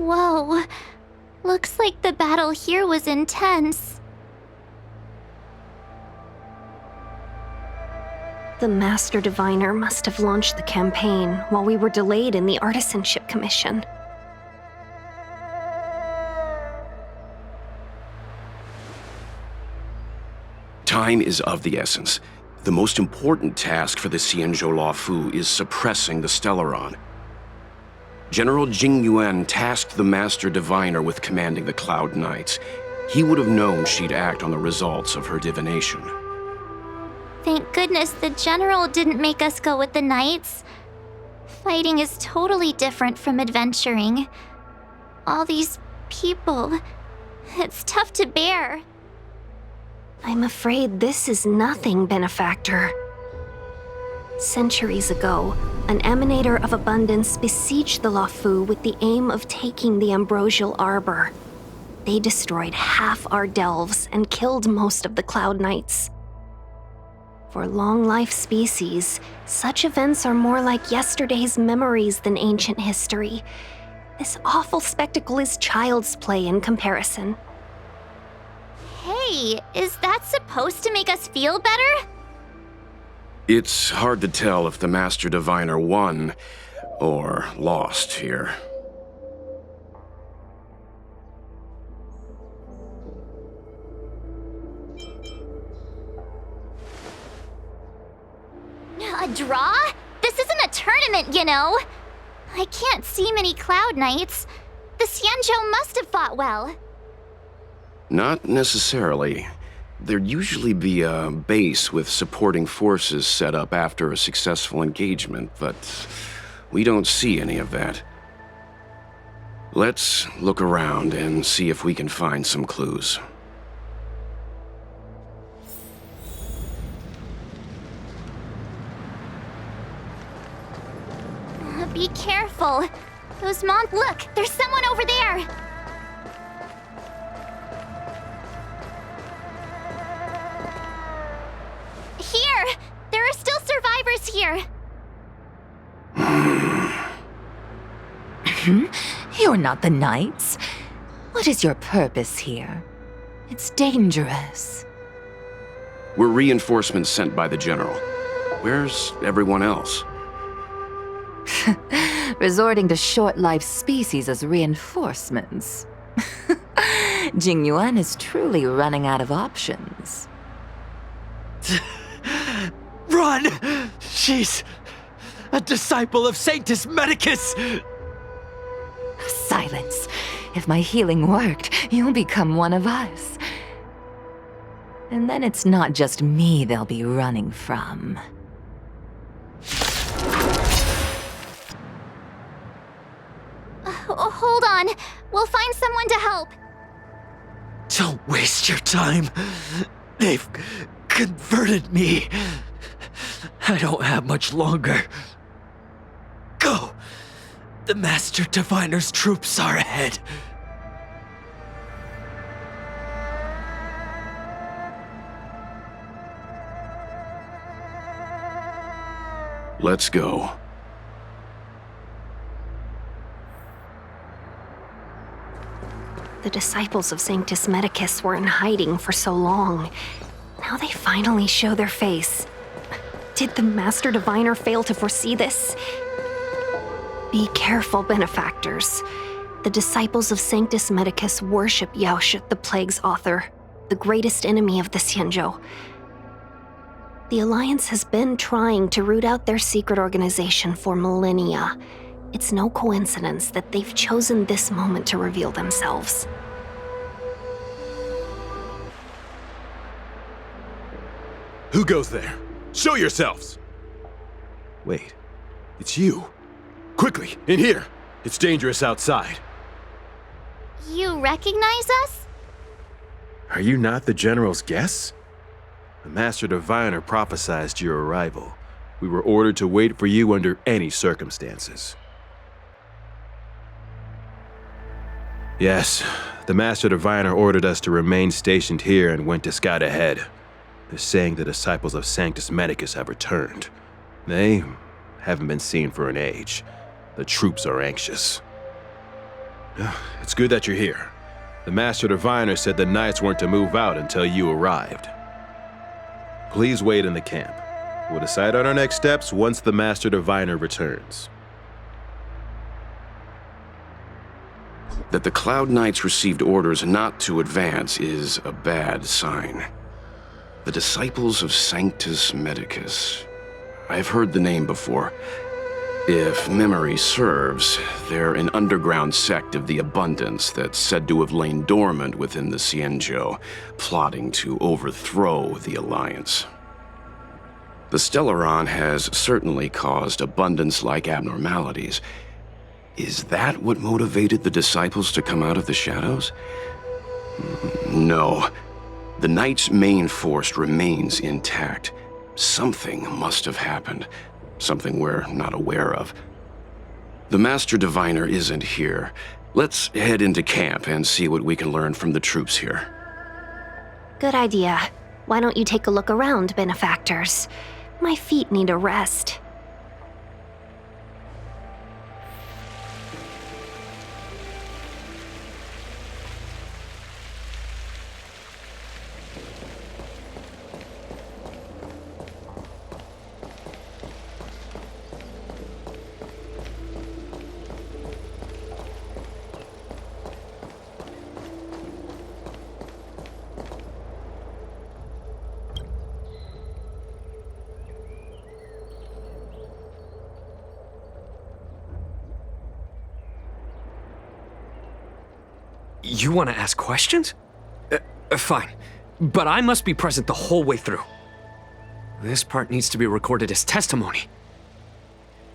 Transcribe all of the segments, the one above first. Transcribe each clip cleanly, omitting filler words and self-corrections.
Whoa. Looks like the battle here was intense. The Master Diviner must have launched the campaign while we were delayed in the Artisanship Commission. Time is of the essence. The most important task for the Xianzhou Luofu is suppressing the Stellaron. General Jing Yuan tasked the Master Diviner with commanding the Cloud Knights. He would have known she'd act on the results of her divination. Thank goodness the General didn't make us go with the Knights. Fighting is totally different from adventuring. All these people, it's tough to bear. I'm afraid this is nothing, Benefactor. Centuries ago, an emanator of abundance besieged the Luofu with the aim of taking the ambrosial arbor. They destroyed half our delves and killed most of the Cloud Knights. For long-life species, such events are more like yesterday's memories than ancient history. This awful spectacle is child's play in comparison. Hey, is that supposed to make us feel better? It's hard to tell if the Master Diviner won or lost here. A draw? This isn't a tournament, you know. I can't see many Cloud Knights. The Xianzhou must have fought well. Not necessarily. There'd usually be a base with supporting forces set up after a successful engagement, but we don't see any of that. Let's look around and see if we can find some clues. Be careful. Those look, there's someone over there. Here! There are still survivors here. You're not the Knights. What is your purpose here? It's dangerous. We're reinforcements sent by the General. Where's everyone else? Resorting to short-lived species as reinforcements. Jing Yuan is truly running out of options. Run! She's a disciple of Sanctus Medicus! Silence. If my healing worked, you'll become one of us. And then it's not just me they'll be running from. Hold on. We'll find someone to help. Don't waste your time. They've converted me. I don't have much longer. Go! The Master Diviner's troops are ahead. Let's go. The disciples of Sanctus Medicus were in hiding for so long. Now they finally show their face. Did the Master Diviner fail to foresee this? Be careful, Benefactors. The disciples of Sanctus Medicus worship Yaoshi, the Plague's author, the greatest enemy of the Xianzhou. The Alliance has been trying to root out their secret organization for millennia. It's no coincidence that they've chosen this moment to reveal themselves. Who goes there? Show yourselves! Wait, it's you. Quickly, in here. It's dangerous outside. You recognize us? Are you not the General's guests? The Master Diviner prophesied your arrival. We were ordered to wait for you under any circumstances. Yes, the Master Diviner ordered us to remain stationed here and went to scout ahead. They're saying the disciples of Sanctus Medicus have returned. They haven't been seen for an age. The troops are anxious. It's good that you're here. The Master Diviner said the Knights weren't to move out until you arrived. Please wait in the camp. We'll decide on our next steps once the Master Diviner returns. That the Cloud Knights received orders not to advance is a bad sign. The disciples of Sanctus Medicus. I've heard the name before. If memory serves, they're an underground sect of the Abundance that's said to have lain dormant within the Xianzhou, plotting to overthrow the Alliance. The Stellaron has certainly caused Abundance-like abnormalities. Is that what motivated the disciples to come out of the shadows? No. The Knight's main force remains intact. Something must have happened. Something we're not aware of. The Master Diviner isn't here. Let's head into camp and see what we can learn from the troops here. Good idea. Why don't you take a look around, benefactors? My feet need a rest. You want to ask questions? Fine. But I must be present the whole way through. This part needs to be recorded as testimony.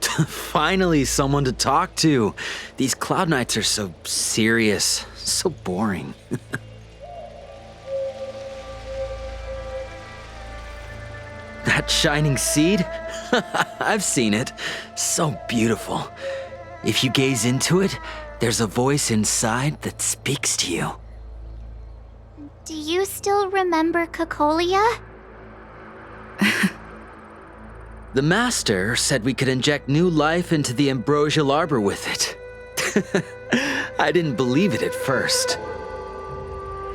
Finally, someone to talk to. These Cloud Knights are so serious, so boring. That shining seed? I've seen it. So beautiful. If you gaze into it, there's a voice inside that speaks to you. Do you still remember Cocolia? The Master said we could inject new life into the ambrosial arbor with it. I didn't believe it at first.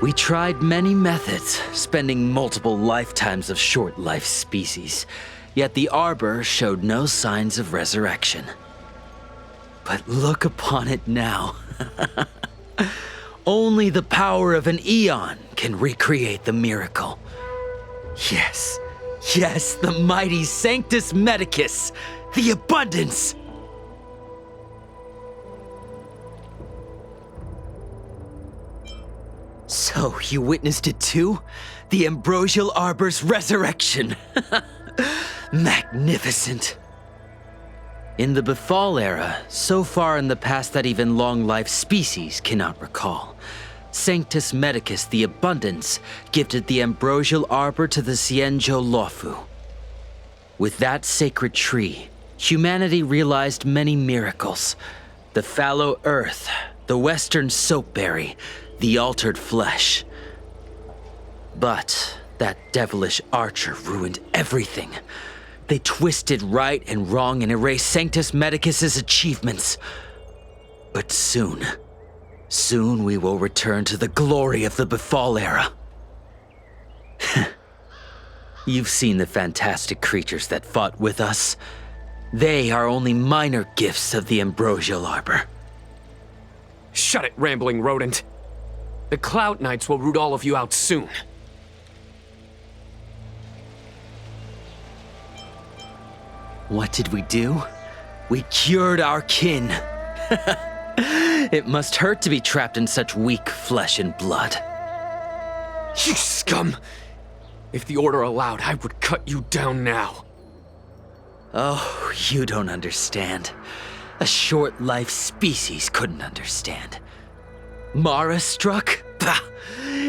We tried many methods, spending multiple lifetimes of short-life species, yet the arbor showed no signs of resurrection. But look upon it now. Only the power of an eon can recreate the miracle. Yes, yes, the mighty Sanctus Medicus, the Abundance. So, you witnessed it too? The ambrosial arbor's resurrection. Magnificent. In the Befall era, so far in the past that even long-life species cannot recall, Sanctus Medicus the Abundance gifted the ambrosial arbor to the Xianzhou Luofu. With that sacred tree, humanity realized many miracles. The fallow earth, the western soapberry, the altered flesh. But that devilish archer ruined everything. They twisted right and wrong and erased Sanctus Medicus's achievements. But soon we will return to the glory of the Befall era. You've seen the fantastic creatures that fought with us. They are only minor gifts of the ambrosial arbor. Shut it, rambling rodent. The Cloud Knights will root all of you out soon. What did we do? We cured our kin. It must hurt to be trapped in such weak flesh and blood. You scum! If the Order allowed, I would cut you down now. Oh, you don't understand. A short-life species couldn't understand. Mara struck? Bah!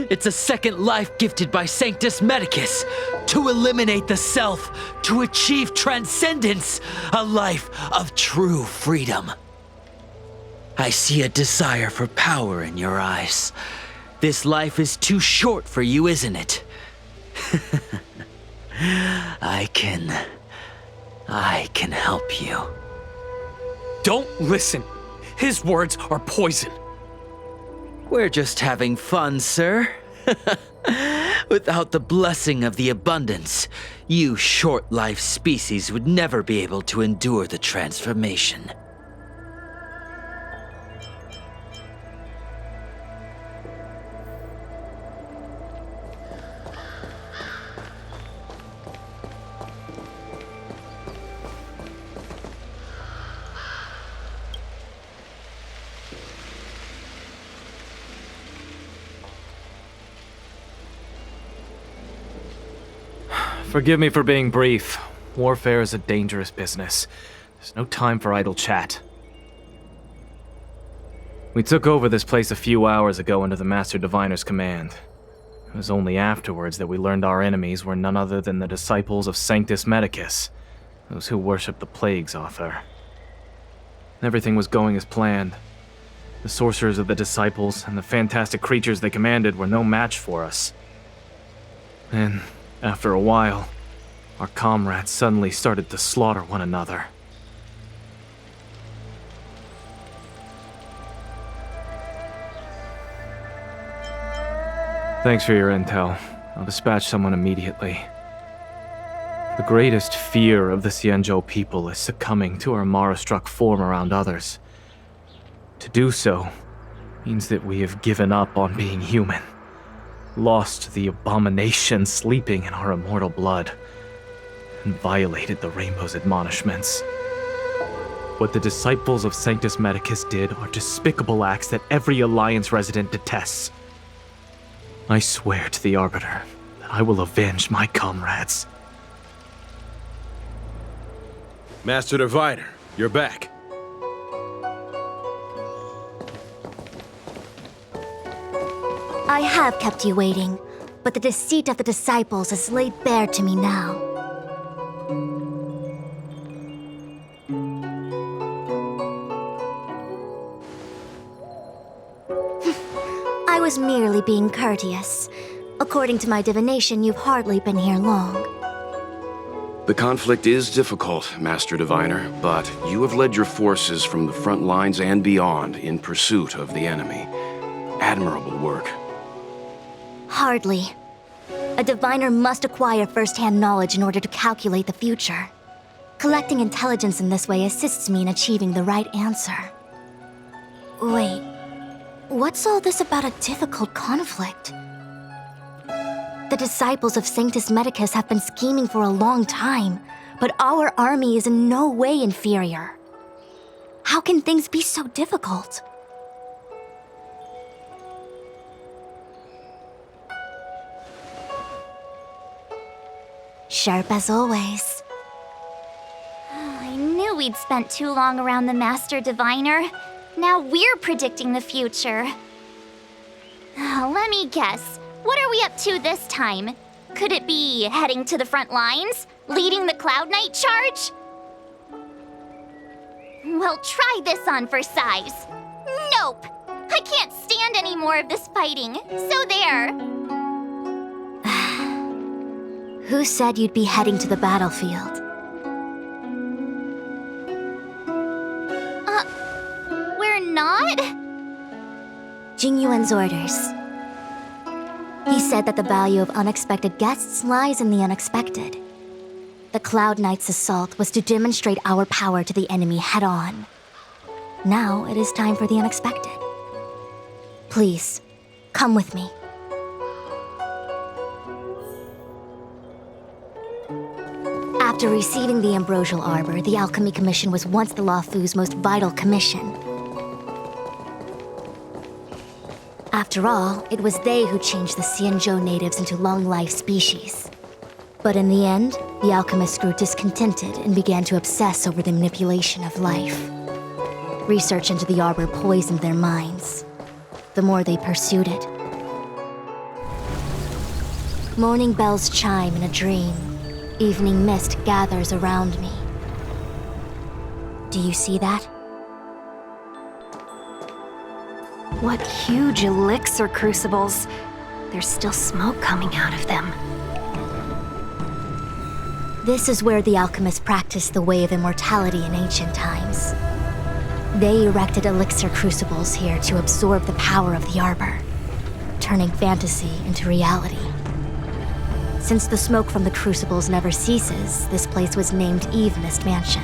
It's a second life gifted by Sanctus Medicus to eliminate the self, to achieve transcendence, a life of true freedom. I see a desire for power in your eyes. This life is too short for you, isn't it? I can help you. Don't listen. His words are poison. We're just having fun, sir. Without the blessing of the abundance, you short-life species would never be able to endure the transformation. Forgive me for being brief. Warfare is a dangerous business. There's no time for idle chat. We took over this place a few hours ago under the Master Diviner's command. It was only afterwards that we learned our enemies were none other than the disciples of Sanctus Medicus, those who worship the plague's author. Everything was going as planned. The sorcerers of the disciples and the fantastic creatures they commanded were no match for us. And after a while, our comrades suddenly started to slaughter one another. Thanks for your intel. I'll dispatch someone immediately. The greatest fear of the Xianzhou people is succumbing to our Mara-struck form around others. To do so means that we have given up on being human, lost the abomination sleeping in our immortal blood, and violated the Rainbow's admonishments. What the disciples of Sanctus Medicus did are despicable acts that every Alliance resident detests. I swear to the Arbiter that I will avenge my comrades. Master Diviner, you're back. I have kept you waiting, but the deceit of the disciples is laid bare to me now. I was merely being courteous. According to my divination, you've hardly been here long. The conflict is difficult, Master Diviner, but you have led your forces from the front lines and beyond in pursuit of the enemy. Admirable work. Hardly. A diviner must acquire first-hand knowledge in order to calculate the future. Collecting intelligence in this way assists me in achieving the right answer. Wait, what's all this about a difficult conflict? The disciples of Sanctus Medicus have been scheming for a long time, but our army is in no way inferior. How can things be so difficult? Sharp as always. I knew we'd spent too long around the Master Diviner. Now we're predicting the future. Let me guess. What are we up to this time? Could it be heading to the front lines? Leading the Cloud Knight charge? Well, try this on for size. Nope! I can't stand any more of this fighting, so there. Who said you'd be heading to the battlefield? We're not? Jingyuan's orders. He said that the value of unexpected guests lies in the unexpected. The Cloud Knight's assault was to demonstrate our power to the enemy head-on. Now it is time for the unexpected. Please, come with me. After receiving the Ambrosial Arbor, the Alchemy Commission was once the Luofu's most vital commission. After all, it was they who changed the Xianzhou natives into long-life species. But in the end, the alchemists grew discontented and began to obsess over the manipulation of life. Research into the Arbor poisoned their minds. The more they pursued it. Morning bells chime in a dream. Evening mist gathers around me. Do you see that? What huge elixir crucibles. There's still smoke coming out of them. This is where the alchemists practiced the way of immortality in ancient times. They erected elixir crucibles here to absorb the power of the arbor, turning fantasy into reality. Since the smoke from the crucibles never ceases, this place was named Eve Mist Mansion.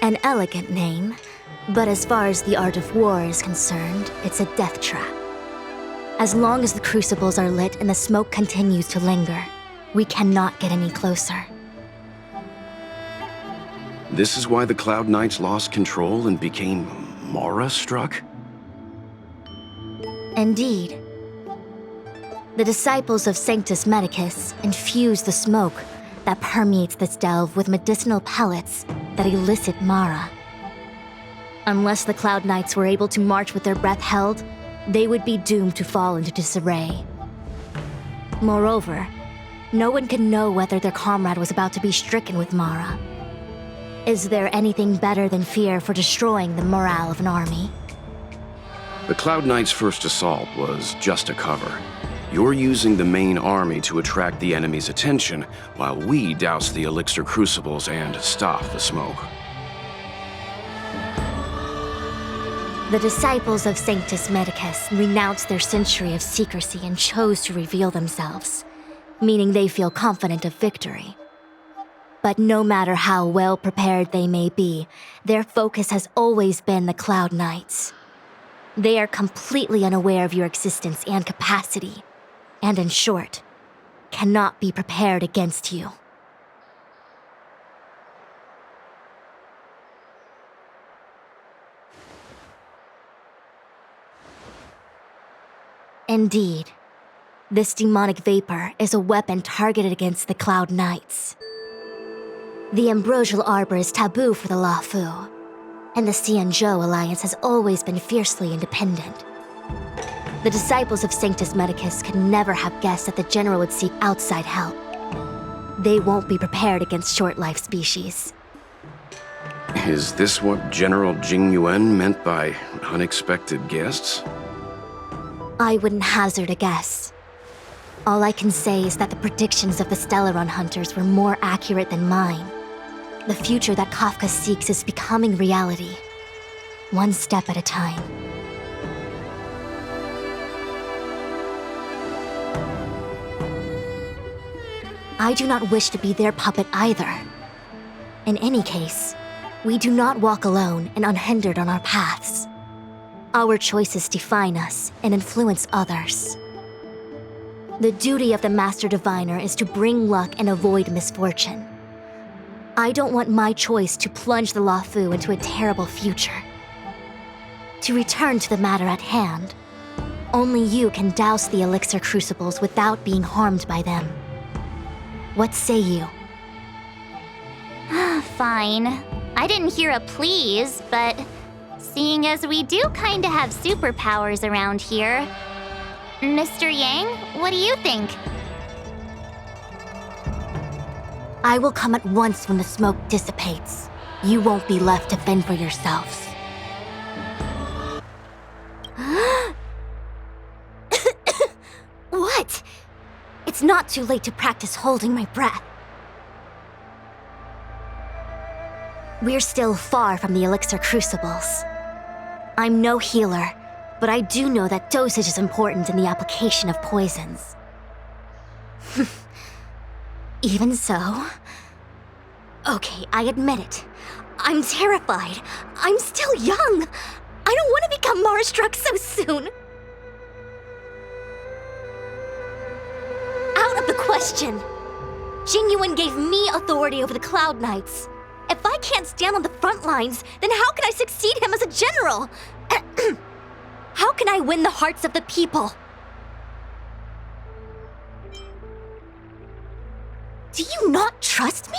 An elegant name, but as far as the art of war is concerned, it's a death trap. As long as the crucibles are lit and the smoke continues to linger, we cannot get any closer. This is why the Cloud Knights lost control and became Mara-struck? Indeed. The disciples of Sanctus Medicus infuse the smoke that permeates this delve with medicinal pellets that elicit Mara. Unless the Cloud Knights were able to march with their breath held, they would be doomed to fall into disarray. Moreover, no one can know whether their comrade was about to be stricken with Mara. Is there anything better than fear for destroying the morale of an army? The Cloud Knights' first assault was just a cover. You're using the main army to attract the enemy's attention, while we douse the elixir crucibles and stop the smoke. The disciples of Sanctus Medicus renounced their century of secrecy and chose to reveal themselves, meaning they feel confident of victory. But no matter how well prepared they may be, their focus has always been the Cloud Knights. They are completely unaware of your existence and capacity, and in short, cannot be prepared against you. Indeed, this demonic vapor is a weapon targeted against the Cloud Knights. The ambrosial arbor is taboo for the Luofu, and the Xianzhou alliance has always been fiercely independent. The disciples of Sanctus Medicus could never have guessed that the general would seek outside help. They won't be prepared against short-life species. Is this what General Jing Yuan meant by unexpected guests? I wouldn't hazard a guess. All I can say is that the predictions of the Stelaron hunters were more accurate than mine. The future that Kafka seeks is becoming reality, one step at a time. I do not wish to be their puppet either. In any case, we do not walk alone and unhindered on our paths. Our choices define us and influence others. The duty of the Master Diviner is to bring luck and avoid misfortune. I don't want my choice to plunge the Luofu into a terrible future. To return to the matter at hand, only you can douse the elixir crucibles without being harmed by them. What say you? Fine. I didn't hear a please, but seeing as we do kinda have superpowers around here, Mr. Yang, what do you think? I will come at once when the smoke dissipates. You won't be left to fend for yourselves. What? It's not too late to practice holding my breath. We're still far from the elixir crucibles. I'm no healer, but I do know that dosage is important in the application of poisons. Even so... Okay, I admit it. I'm terrified. I'm still young. I don't want to become Mara-struck so soon. Out of the question. Jing Yuan gave me authority over the Cloud Knights. If I can't stand on the front lines, then how can I succeed him as a general? How can I win the hearts of the people? Do you not trust me?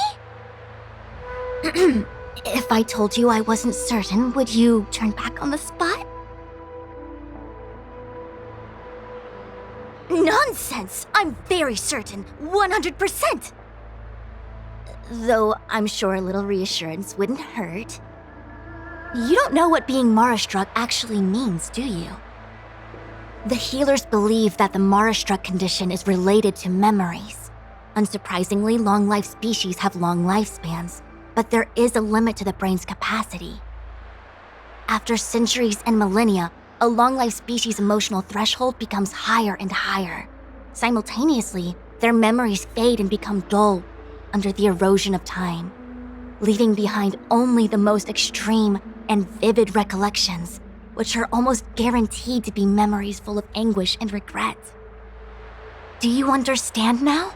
If I told you I wasn't certain, would you turn back on the spot? Nonsense! I'm very certain, 100%! Though I'm sure a little reassurance wouldn't hurt. You don't know what being Mara-struck actually means, do you? The healers believe that the Mara-struck condition is related to memories. Unsurprisingly, long-life species have long lifespans, but there is a limit to the brain's capacity. After centuries and millennia, a long-life species' emotional threshold becomes higher and higher. Simultaneously, their memories fade and become dull under the erosion of time, leaving behind only the most extreme and vivid recollections, which are almost guaranteed to be memories full of anguish and regret. Do you understand now?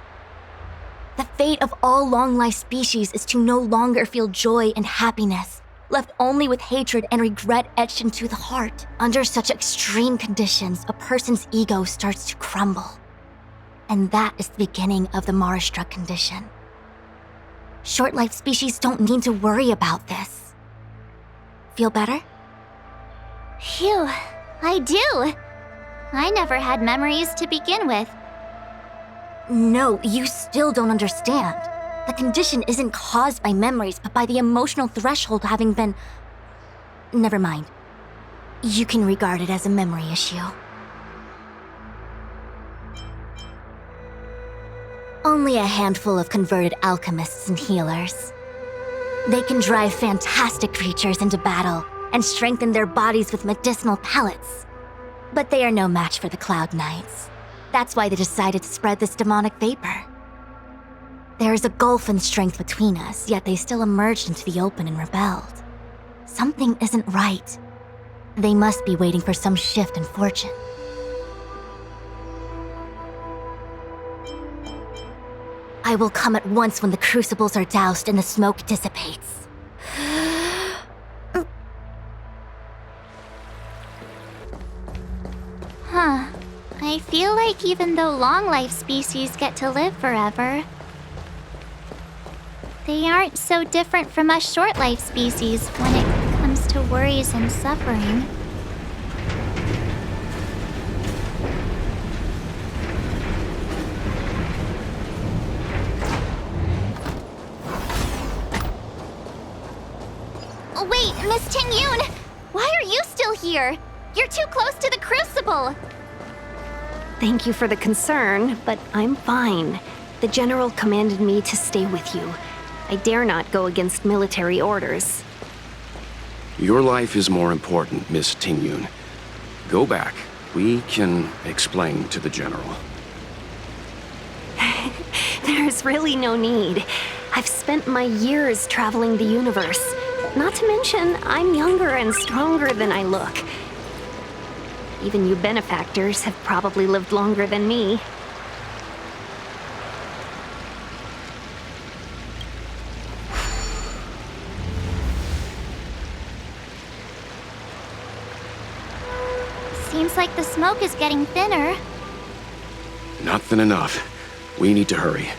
The fate of all long-life species is to no longer feel joy and happiness, left only with hatred and regret etched into the heart. Under such extreme conditions, a person's ego starts to crumble. And that is the beginning of the Mara-struck condition. Short-life species don't need to worry about this. Feel better? Phew, I do. I never had memories to begin with. No, you still don't understand. The condition isn't caused by memories, but by the emotional threshold having been... Never mind. You can regard it as a memory issue. Only a handful of converted alchemists and healers. They can drive fantastic creatures into battle and strengthen their bodies with medicinal pellets. But they are no match for the Cloud Knights. That's why they decided to spread this demonic vapor. There is a gulf in strength between us, yet they still emerged into the open and rebelled. Something isn't right. They must be waiting for some shift in fortune. I will come at once when the crucibles are doused and the smoke dissipates. Huh. I feel like even though long-life species get to live forever, they aren't so different from us short-life species when it comes to worries and suffering. Wait, Miss Ting-Yun! Why are you still here? You're too close to the crucible! Thank you for the concern, but I'm fine. The General commanded me to stay with you. I dare not go against military orders. Your life is more important, Miss Ting-Yun. Go back. We can explain to the General. There's really no need. I've spent my years traveling the universe. Not to mention, I'm younger and stronger than I look. Even you benefactors have probably lived longer than me. Seems like the smoke is getting thinner. Not thin enough. We need to hurry.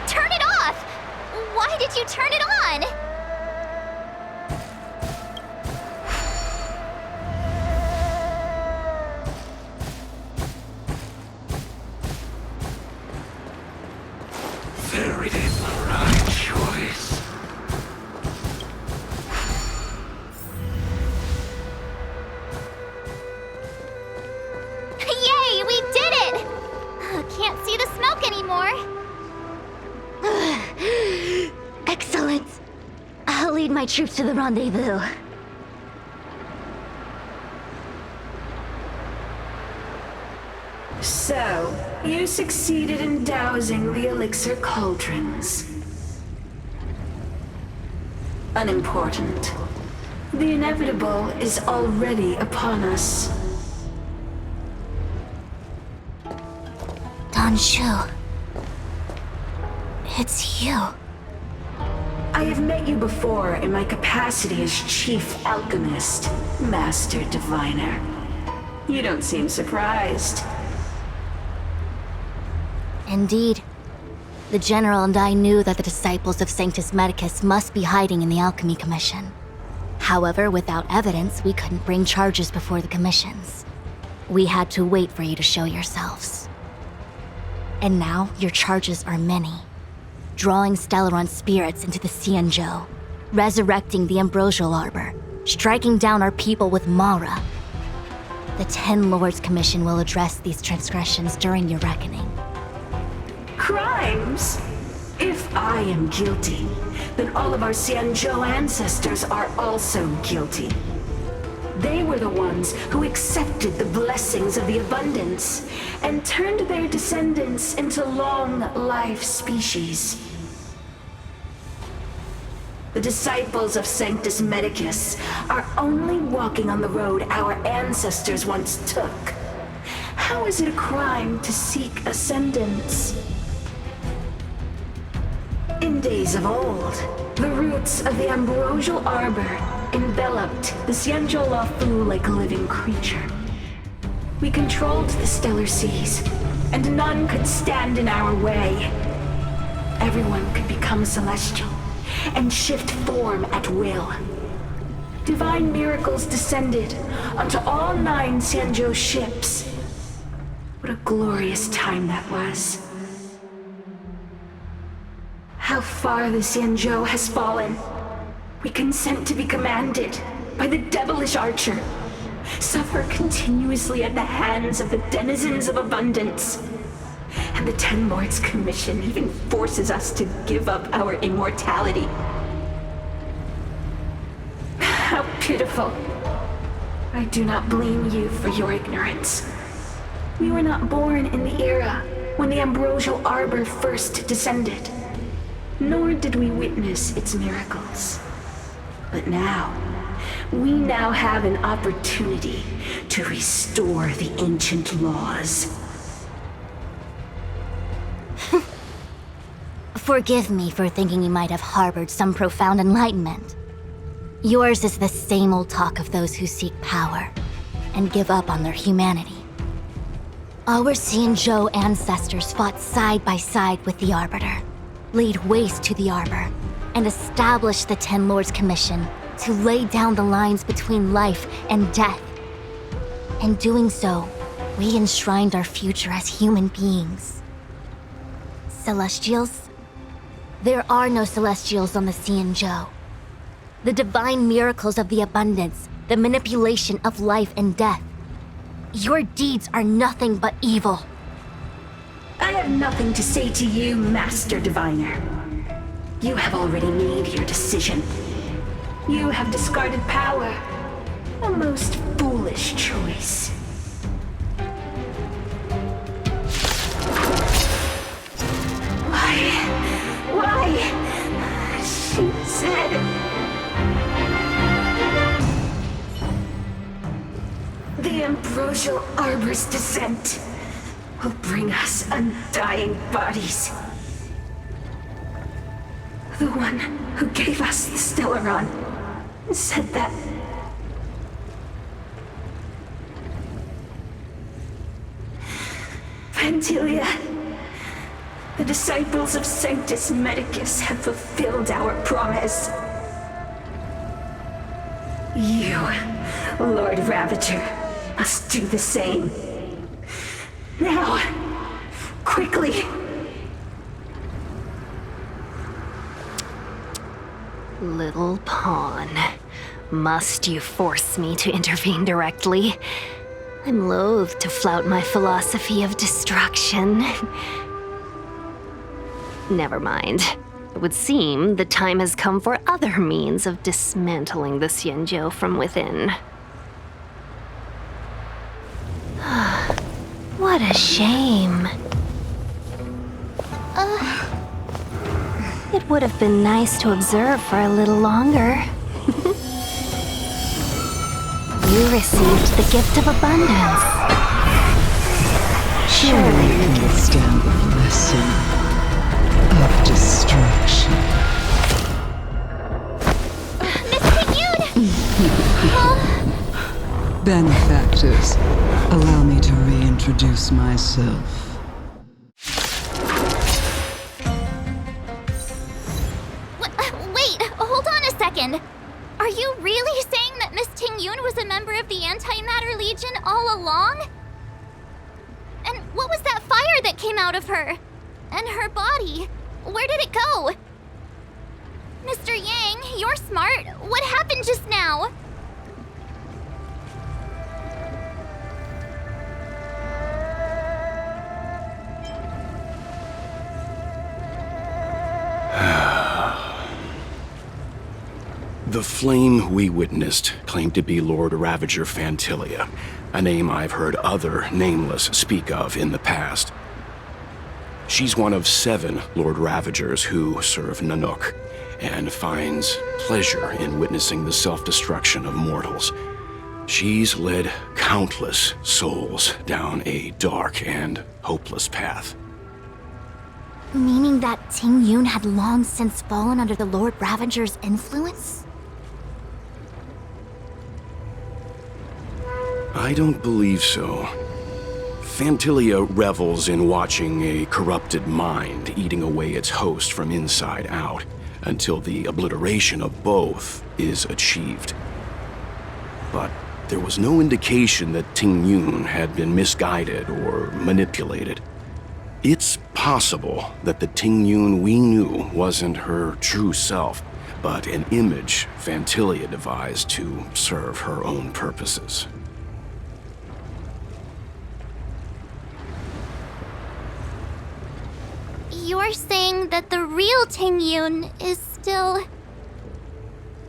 Turn it off! Why did you turn it on? Very the right choice. Yay, we did it! Can't see the smoke anymore. Excellent. I'll lead my troops to the rendezvous. So, you succeeded in dousing the elixir cauldrons. Unimportant. The inevitable is already upon us. Danshu. It's you. I have met you before in my capacity as Chief Alchemist, Master Diviner. You don't seem surprised. Indeed. The General and I knew that the disciples of Sanctus Medicus must be hiding in the Alchemy Commission. However, without evidence, we couldn't bring charges before the commissions. We had to wait for you to show yourselves. And now your charges are many. Drawing Stellaron spirits into the Xianzhou, resurrecting the Ambrosial Arbor, striking down our people with Mara. The 10 Lords Commission will address these transgressions during your reckoning. Crimes? If I am guilty, then all of our Xianzhou ancestors are also guilty. They were the ones who accepted the blessings of the abundance and turned their descendants into long-life species. The disciples of Sanctus Medicus are only walking on the road our ancestors once took. How is it a crime to seek ascendance? In days of old, the roots of the Ambrosial Arbor enveloped the Xianzhou like a living creature. We controlled the stellar seas, and none could stand in our way. Everyone could become celestial and shift form at will. Divine miracles descended onto all 9 Xianzhou ships. What a glorious time that was. How far the Xianzhou has fallen. We consent to be commanded by the devilish archer. Suffer continuously at the hands of the denizens of abundance. And the 10 Lords Commission even forces us to give up our immortality. How pitiful. I do not blame you for your ignorance. We were not born in the era when the Ambrosial Arbor first descended, nor did we witness its miracles. But now, we now have an opportunity to restore the ancient laws. Forgive me for thinking you might have harbored some profound enlightenment. Yours is the same old talk of those who seek power and give up on their humanity. Our Xianzhou ancestors fought side by side with the Arbiter, laid waste to the Arbor, and established the 10 Lords Commission to lay down the lines between life and death. In doing so, we enshrined our future as human beings. Celestials? There are no Celestials on the Xianzhou. The divine miracles of the abundance, the manipulation of life and death. Your deeds are nothing but evil. I have nothing to say to you, Master Diviner. You have already made your decision. You have discarded power. A most foolish choice. Why? She said... The Ambrosial Arbor's descent will bring us undying bodies. The one who gave us the Stelaron said that... Vantilia, the disciples of Sanctus Medicus have fulfilled our promise. You, Lord Ravager, must do the same. Now, quickly. Little pawn. Must you force me to intervene directly? I'm loath to flout my philosophy of destruction. Never mind. It would seem the time has come for other means of dismantling the Xianzhou from within. What a shame. It would have been nice to observe for a little longer. You received the gift of abundance. Surely you understand the lesson of destruction. Benefactors, allow me to reintroduce myself. Wait, hold on a second. Are you really saying that Miss Ting Yun was a member of the Antimatter Legion all along? And what was that fire that came out of her? And her body? Where did it go? Mr. Yang, you're smart. What happened just now? The flame we witnessed claimed to be Lord Ravager Fantilia, a name I've heard other nameless speak of in the past. She's one of 7 Lord Ravagers who serve Nanook, and finds pleasure in witnessing the self-destruction of mortals. She's led countless souls down a dark and hopeless path. Meaning that Ting Yun had long since fallen under the Lord Ravager's influence? I don't believe so. Fantilia revels in watching a corrupted mind eating away its host from inside out, until the obliteration of both is achieved. But there was no indication that Ting Yun had been misguided or manipulated. It's possible that the Ting Yun we knew wasn't her true self, but an image Fantilia devised to serve her own purposes. You're saying that the real Ting Yun is still...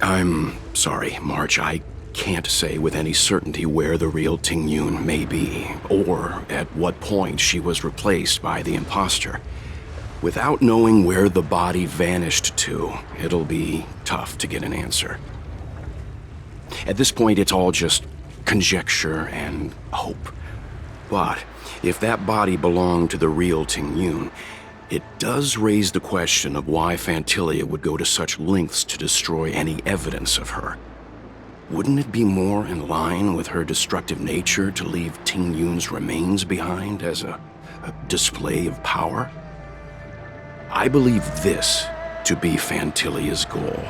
I'm sorry, March. I can't say with any certainty where the real Ting Yun may be, or at what point she was replaced by the imposter. Without knowing where the body vanished to, it'll be tough to get an answer. At this point, it's all just conjecture and hope. But if that body belonged to the real Ting Yun, it does raise the question of why Fantilia would go to such lengths to destroy any evidence of her. Wouldn't it be more in line with her destructive nature to leave Ting Yun's remains behind as a display of power? I believe this to be Fantilia's goal: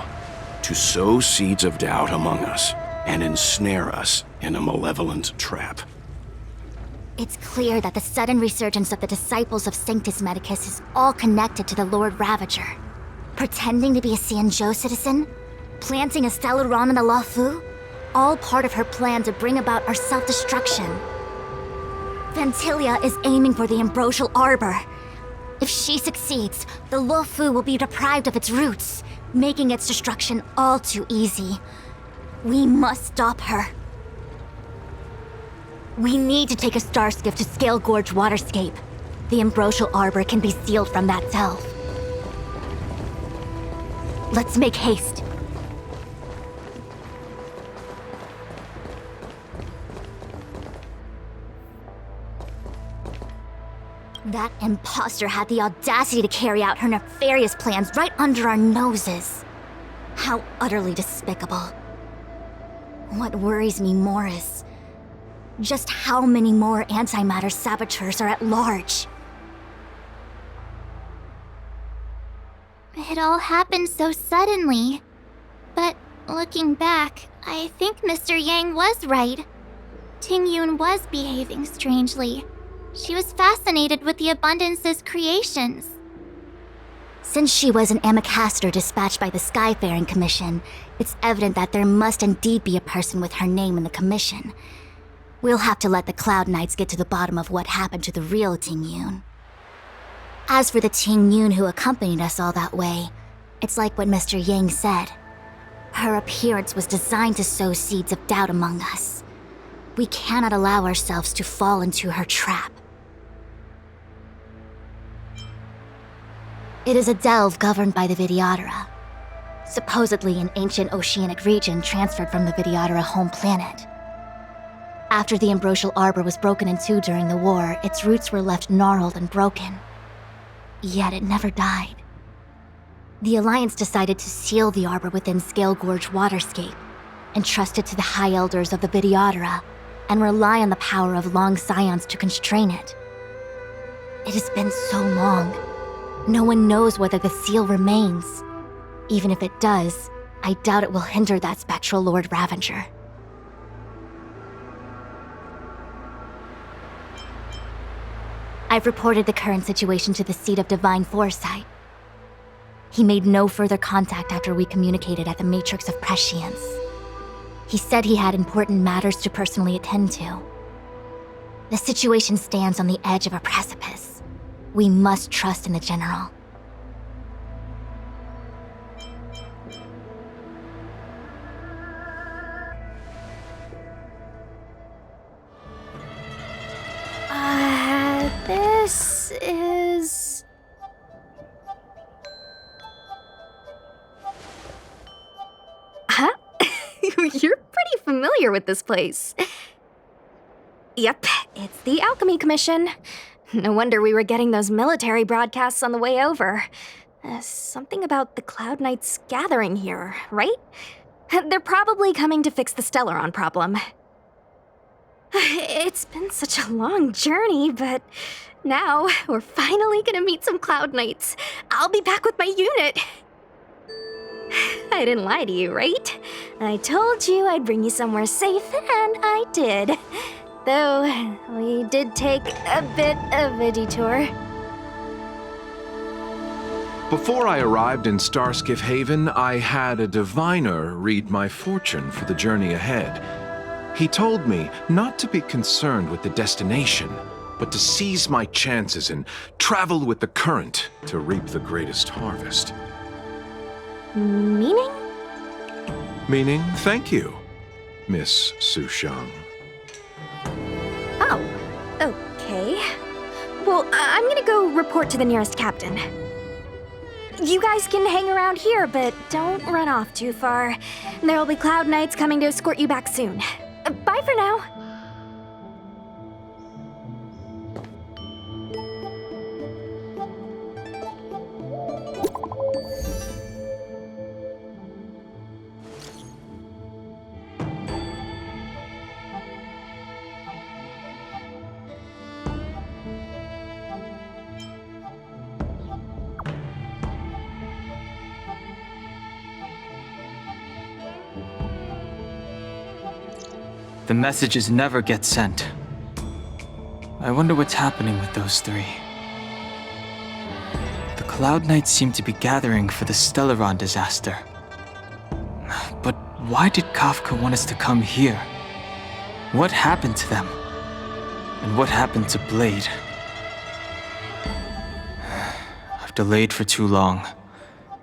to sow seeds of doubt among us and ensnare us in a malevolent trap. It's clear that the sudden resurgence of the disciples of Sanctus Medicus is all connected to the Lord Ravager. Pretending to be a Xianzhou citizen, planting a Stelaron in the Luofu, all part of her plan to bring about our self-destruction. Fantilia is aiming for the ambrosial arbor. If she succeeds, the Luofu will be deprived of its roots, making its destruction all too easy. We must stop her. We need to take a star skiff to Scale Gorge Waterscape. The ambrosial arbor can be sealed from that delve. Let's make haste. That imposter had the audacity to carry out her nefarious plans right under our noses. How utterly despicable. What worries me more is just how many more antimatter saboteurs are at large. It all happened so suddenly. But looking back, I think Mr. Yang was right. Ting Yun was behaving strangely. She was fascinated with the Abundance's creations. Since she was an Amicastor dispatched by the Skyfaring Commission, it's evident that there must indeed be a person with her name in the commission. We'll have to let the Cloud Knights get to the bottom of what happened to the real Ting Yun. As for the Ting Yun who accompanied us all that way, it's like what Mr. Yang said. Her appearance was designed to sow seeds of doubt among us. We cannot allow ourselves to fall into her trap. It is a delve governed by the Vidyadhara, supposedly an ancient oceanic region transferred from the Vidyadhara home planet. After the ambrosial arbor was broken in two during the war, its roots were left gnarled and broken. Yet it never died. The Alliance decided to seal the arbor within Scale Gorge Waterscape, entrust it to the High Elders of the Vidyadhara, and rely on the power of long scions to constrain it. It has been so long. No one knows whether the seal remains. Even if it does, I doubt it will hinder that spectral Lord Ravager. I've reported the current situation to the seat of divine foresight. He made no further contact after we communicated at the Matrix of Prescience. He said he had important matters to personally attend to. The situation stands on the edge of a precipice. We must trust in the General. This is... Huh? You're pretty familiar with this place. Yep, it's the Alchemy Commission. No wonder we were getting those military broadcasts on the way over. Something about the Cloud Knights gathering here, right? They're probably coming to fix the Stellaron problem. It's been such a long journey, but now we're finally gonna meet some Cloud Knights. I'll be back with my unit. I didn't lie to you, right? I told you I'd bring you somewhere safe, and I did. Though, we did take a bit of a detour. Before I arrived in Starskiff Haven, I had a diviner read my fortune for the journey ahead. He told me not to be concerned with the destination, but to seize my chances and travel with the current to reap the greatest harvest. Meaning? Meaning, thank you, Miss Sushang. Oh, okay. Well, I'm gonna go report to the nearest captain. You guys can hang around here, but don't run off too far. There'll be Cloud Knights coming to escort you back soon. Bye for now. The messages never get sent. I wonder what's happening with those three. The Cloud Knights seem to be gathering for the Stellaron disaster. But why did Kafka want us to come here? What happened to them? And what happened to Blade? I've delayed for too long.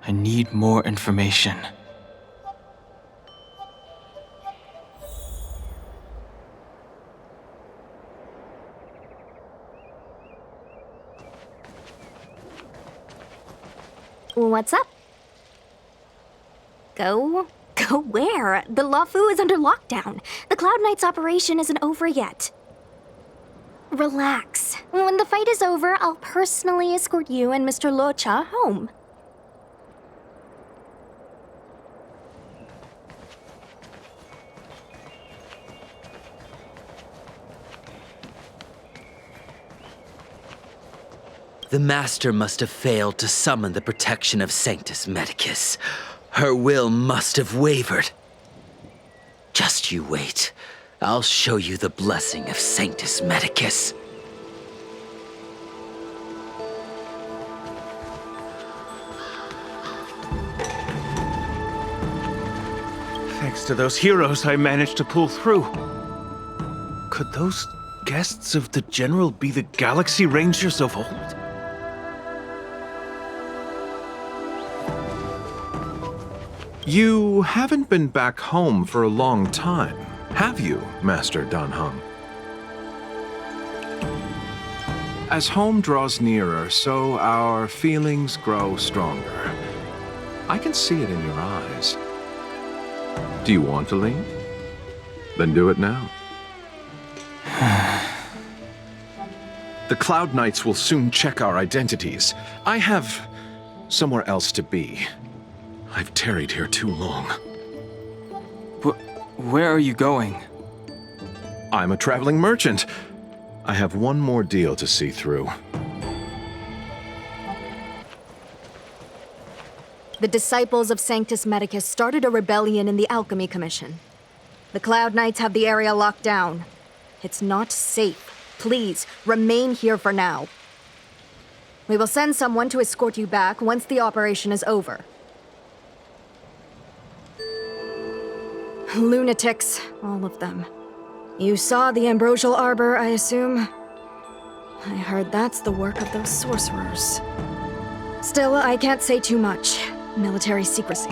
I need more information. What's up? Go where? The Luofu is under lockdown. The Cloud Knights operation isn't over yet. Relax. When the fight is over, I'll personally escort you and Mr. Locha home. The Master must have failed to summon the protection of Sanctus Medicus. Her will must have wavered. Just you wait. I'll show you the blessing of Sanctus Medicus. Thanks to those heroes, I managed to pull through. Could those guests of the General be the Galaxy Rangers of old? You haven't been back home for a long time, have you, Master Danheng? As home draws nearer, so our feelings grow stronger. I can see it in your eyes. Do you want to leave? Then do it now. The Cloud Knights will soon check our identities. I have somewhere else to be. I've tarried here too long. Where are you going? I'm a traveling merchant. I have one more deal to see through. The disciples of Sanctus Medicus started a rebellion in the Alchemy Commission. The Cloud Knights have the area locked down. It's not safe. Please, remain here for now. We will send someone to escort you back once the operation is over. Lunatics, all of them. You saw the ambrosial arbor, I assume? I heard that's the work of those sorcerers. Still, I can't say too much. Military secrecy.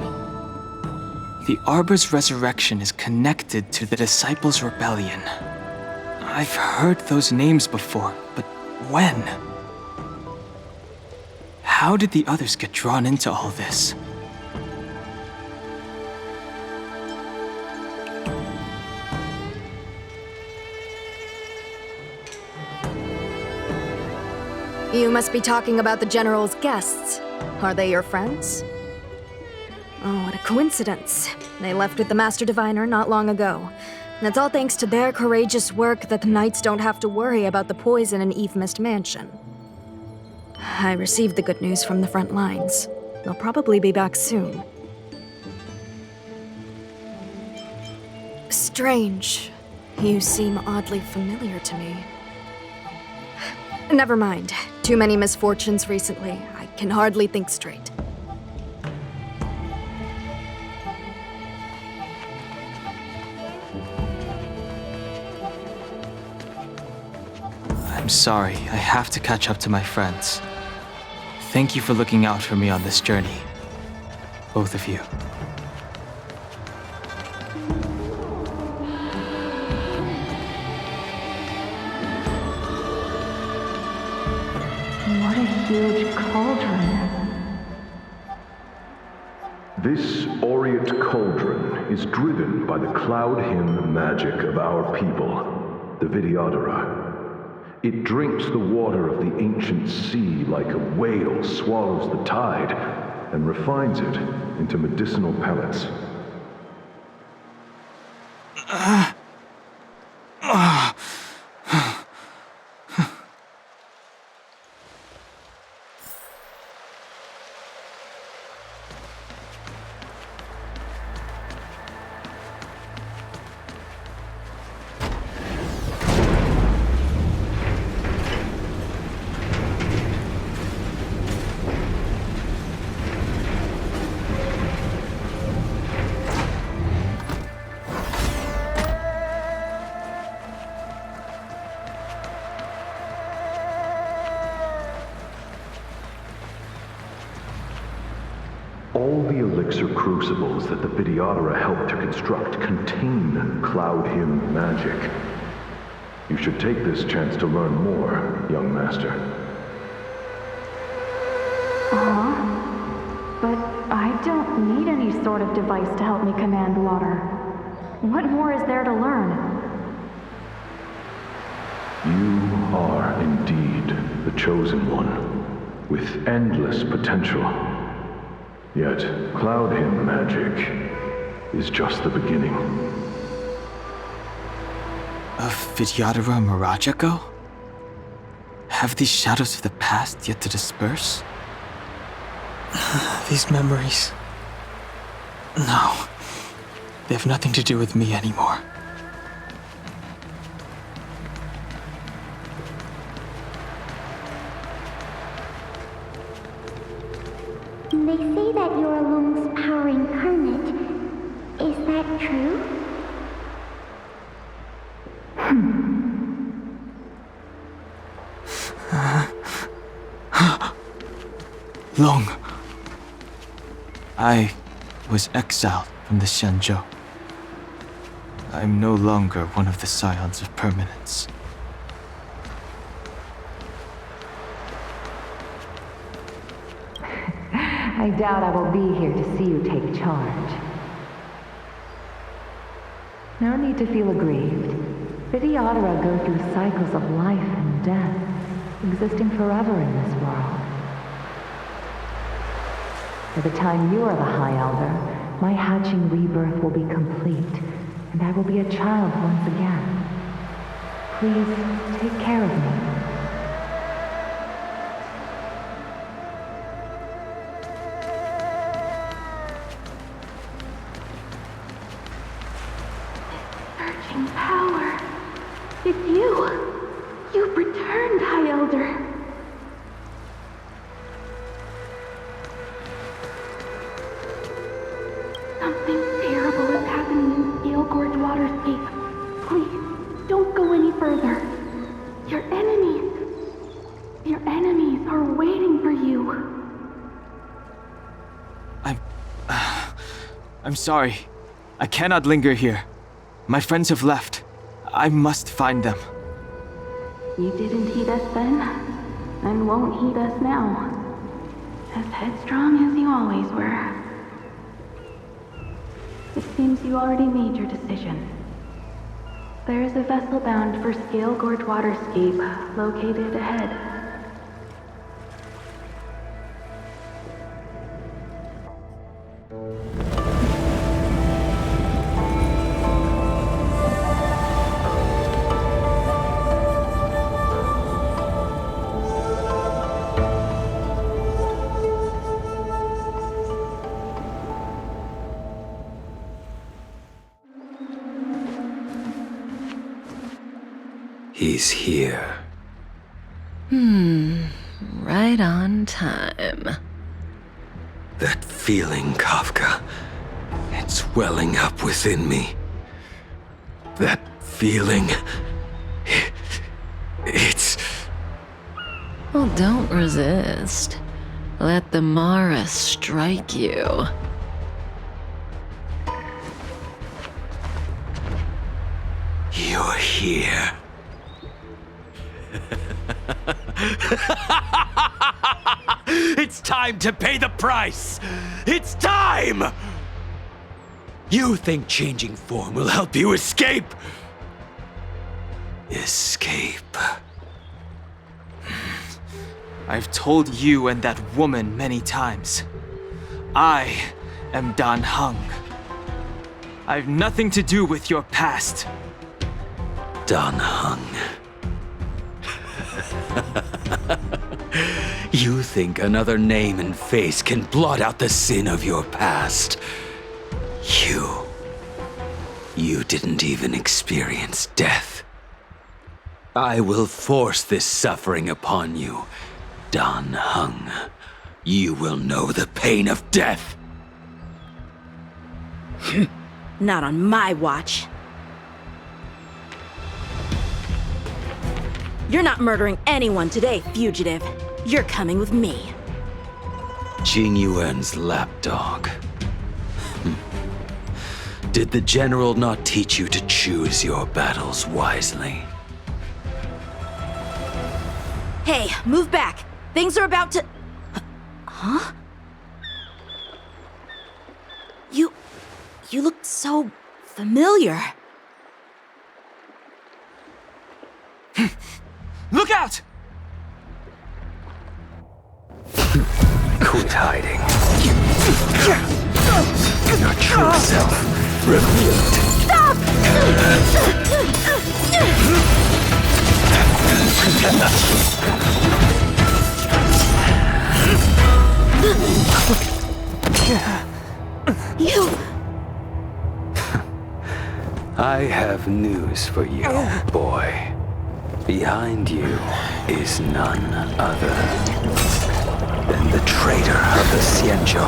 The Arbor's resurrection is connected to the Disciples' rebellion. I've heard those names before, but when? How did the others get drawn into all this? You must be talking about the General's guests. Are they your friends? Oh, what a coincidence. They left with the Master Diviner not long ago. And it's all thanks to their courageous work that the Knights don't have to worry about the poison in Eve Mist Mansion. I received the good news from the front lines. They'll probably be back soon. Strange. You seem oddly familiar to me. Never mind. Too many misfortunes recently. I can hardly think straight. I'm sorry, I have to catch up to my friends. Thank you for looking out for me on this journey. Both of you. What a huge cauldron. This aureate cauldron is driven by the cloud hymn magic of our people, the Vidyadhara. It drinks the water of the ancient sea like a whale swallows the tide and refines it into medicinal pellets. All the elixir crucibles that the Vidyadhara helped to construct contain cloud hymn magic. You should take this chance to learn more, young master. But I don't need any sort of device to help me command water. What more is there to learn? You are indeed the chosen one, with endless potential. Yet, cloud hymn magic is just the beginning. Of Vidyadhara mirage ago? Have these shadows of the past yet to disperse? These memories... No. They have nothing to do with me anymore. They say that you're Lung's power incarnate. Is that true? Long. I was exiled from the Syanьчжоу. I'm no longer one of the Scions of Permanence. I doubt I will be here to see you take charge. No need to feel aggrieved. Vidyadhara go through cycles of life and death, existing forever in this world. By the time you are the High Elder, my hatching rebirth will be complete, and I will be a child once again. Please take care of me. Power. It's you. You've returned, High Elder. I'm sorry. I cannot linger here. My friends have left. I must find them. You didn't heed us then, and won't heed us now. As headstrong as you always were. It seems you already made your decision. There is a vessel bound for Scale Gorge Waterscape, located ahead. He's here. Right on time. That feeling, Kafka. It's welling up within me. That feeling. It's... Well, don't resist. Let the Mara strike you. You're here. It's time to pay the price! It's time! You think changing form will help you escape? Escape. I've told you and that woman many times. I am Dan Heng. I've nothing to do with your past. Dan Heng. You think another name and face can blot out the sin of your past? You didn't even experience death. I will force this suffering upon you, Dan Heng. You will know the pain of death. Not on my watch. You're not murdering anyone today, fugitive. You're coming with me. Jing Yuan's lapdog. Did the general not teach you to choose your battles wisely? Hey, move back. Things are about to... Huh? You look so familiar. Look out! Quit hiding. Your true self revealed. Stop! You... I have news for you, boy. Behind you is none other than the traitor of the Xianzhou.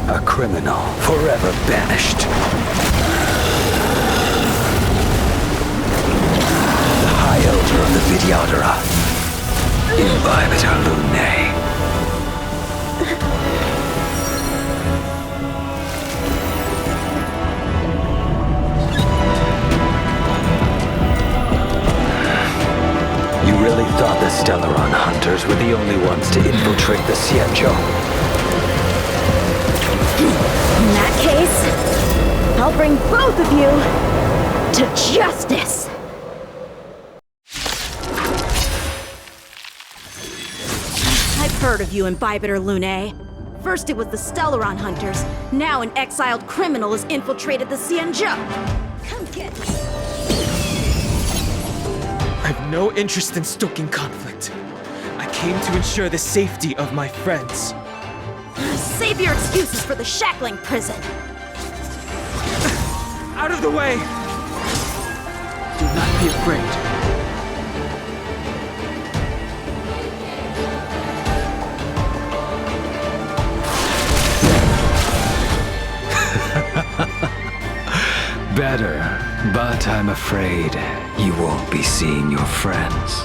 A criminal forever banished. The High Elder of the Vidyadhara, Imbibitor Lunae. You really thought the Stellaron hunters were the only ones to infiltrate the Xianzhou? In that case, I'll bring both of you to justice! I've heard of you, Imbibitor Lunae. First it was the Stellaron hunters, now an exiled criminal has infiltrated the Xianzhou. Come get me. I have no interest in stoking conflict. I came to ensure the safety of my friends. Save your excuses for the shackling prison. Out of the way! Do not be afraid. Better, but I'm afraid you won't be seeing your friends.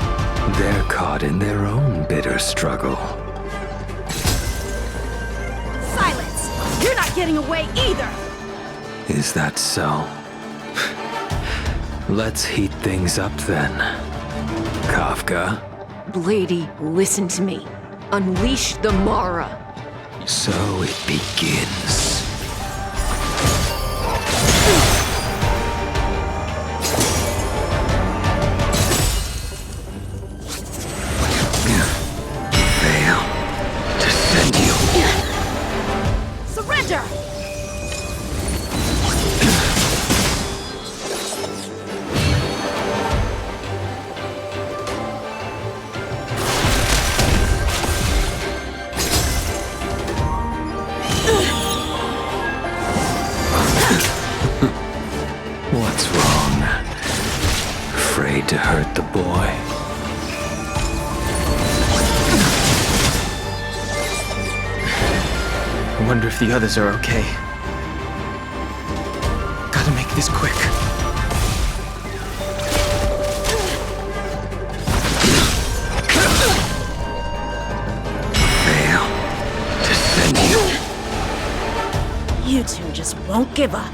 They're caught in their own bitter struggle. Silence! You're not getting away either! Is that so? Let's heat things up then. Kafka. Blady, listen to me. Unleash the Mara. So it begins. Fail to send you. Surrender! What's wrong? Afraid to hurt the boy? I wonder if the others are okay. Gotta make this quick. Fail to send you. You two just won't give up.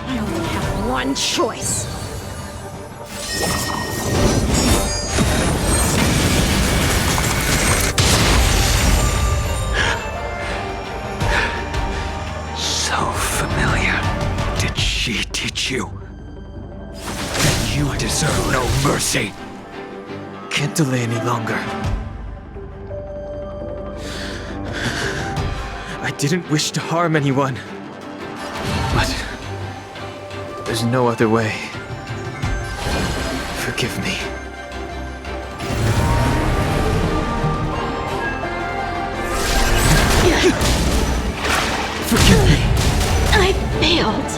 I only have one choice. So familiar. Did she teach you? That you deserve no mercy. Can't delay any longer. I didn't wish to harm anyone. But there's no other way. Forgive me. Forgive me. I failed.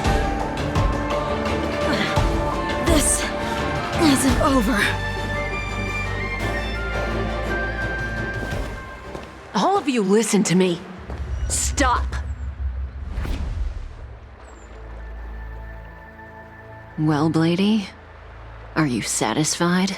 This isn't over. All of you listen to me. Stop. Well, Blady, are you satisfied?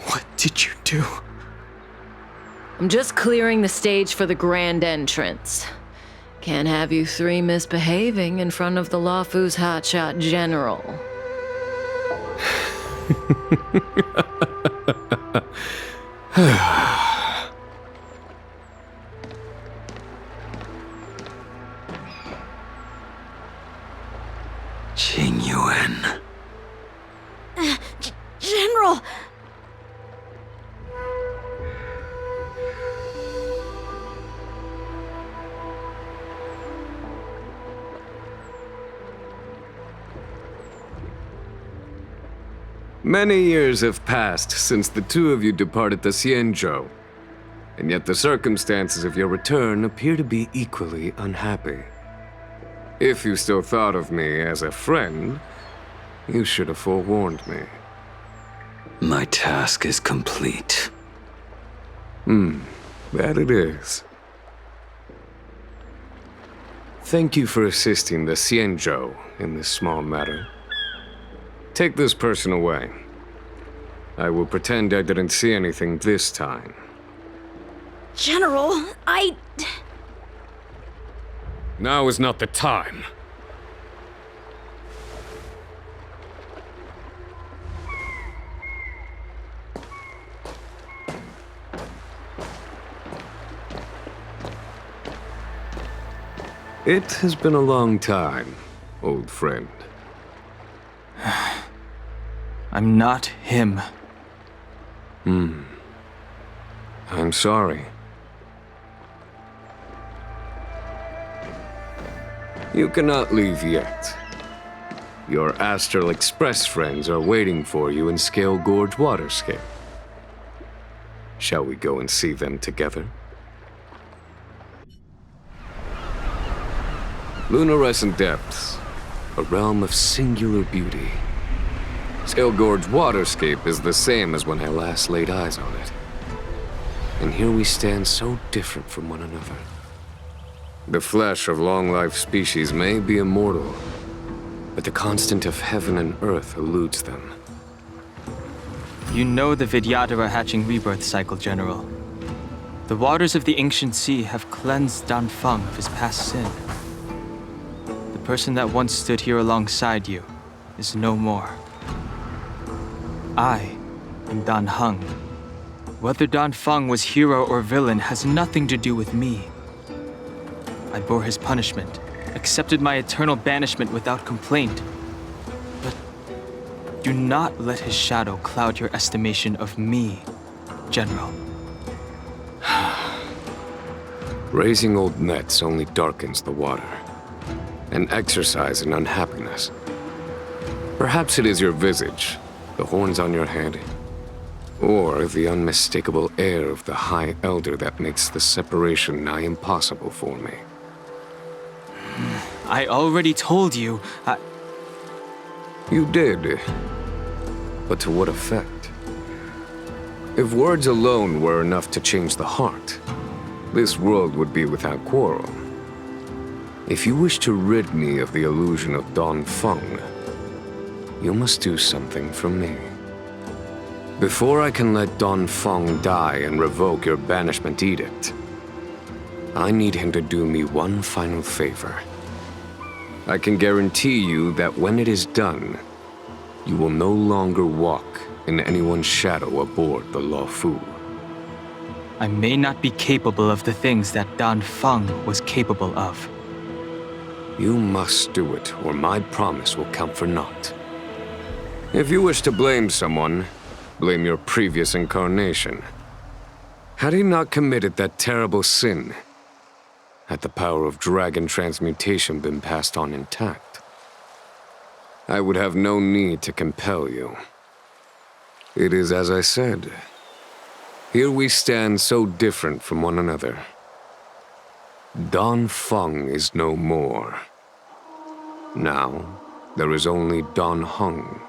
What did you do? I'm just clearing the stage for the grand entrance. Can't have you three misbehaving in front of the Luofu's hotshot general. Jingyuan. General! Many years have passed since the two of you departed the Xianzhou, and yet the circumstances of your return appear to be equally unhappy. If you still thought of me as a friend, you should have forewarned me. My task is complete. That it is. Thank you for assisting the Xianzhou in this small matter. Take this person away. I will pretend I didn't see anything this time. General, Now is not the time. It has been a long time, old friend. I'm not him. I'm sorry. You cannot leave yet. Your Astral Express friends are waiting for you in Scale Gorge Waterscape. Shall we go and see them together? Lunarescent Depths, a realm of singular beauty. Ilgord's waterscape is the same as when I last laid eyes on it. And here we stand so different from one another. The flesh of long-life species may be immortal, but the constant of heaven and earth eludes them. You know the Vidyadhara hatching rebirth cycle, General. The waters of the ancient sea have cleansed Danfeng of his past sin. The person that once stood here alongside you is no more. I am Dan Heng. Whether Danfeng was hero or villain has nothing to do with me. I bore his punishment, accepted my eternal banishment without complaint. But do not let his shadow cloud your estimation of me, General. Raising old nets only darkens the water, an exercise in unhappiness. Perhaps it is your visage, the horns on your head, or the unmistakable air of the High Elder that makes the separation nigh impossible for me. I already told you, You did. But to what effect? If words alone were enough to change the heart, this world would be without quarrel. If you wish to rid me of the illusion of Danfeng, you must do something for me. Before I can let Danfeng die and revoke your banishment edict, I need him to do me one final favor. I can guarantee you that when it is done, you will no longer walk in anyone's shadow aboard the Luofu. I may not be capable of the things that Danfeng was capable of. You must do it, or my promise will count for naught. If you wish to blame someone, blame your previous incarnation. Had he not committed that terrible sin, had the power of dragon transmutation been passed on intact, I would have no need to compel you. It is as I said. Here we stand so different from one another. Danfeng is no more. Now, there is only Dan Heng.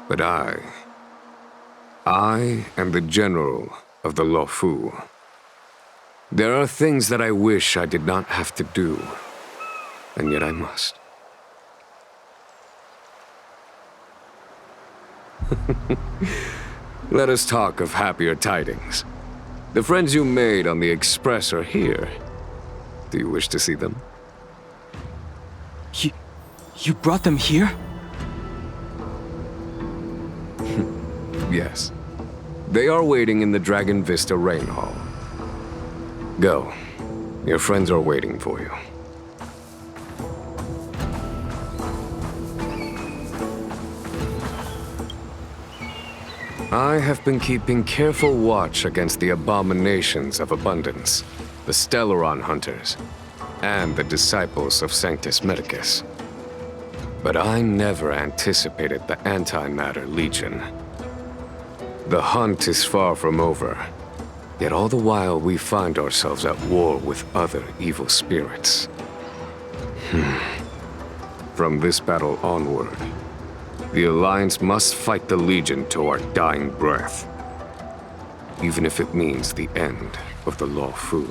But I am the general of the Luofu. There are things that I wish I did not have to do, and yet I must. Let us talk of happier tidings. The friends you made on the Express are here. Do you wish to see them? You brought them here? Yes. They are waiting in the Dragon Vista Rain Hall. Go. Your friends are waiting for you. I have been keeping careful watch against the abominations of abundance, the Stelaron hunters, and the disciples of Sanctus Medicus. But I never anticipated the Antimatter Legion. The hunt is far from over, yet all the while we find ourselves at war with other evil spirits. From this battle onward, the Alliance must fight the Legion to our dying breath, even if it means the end of the Luofu.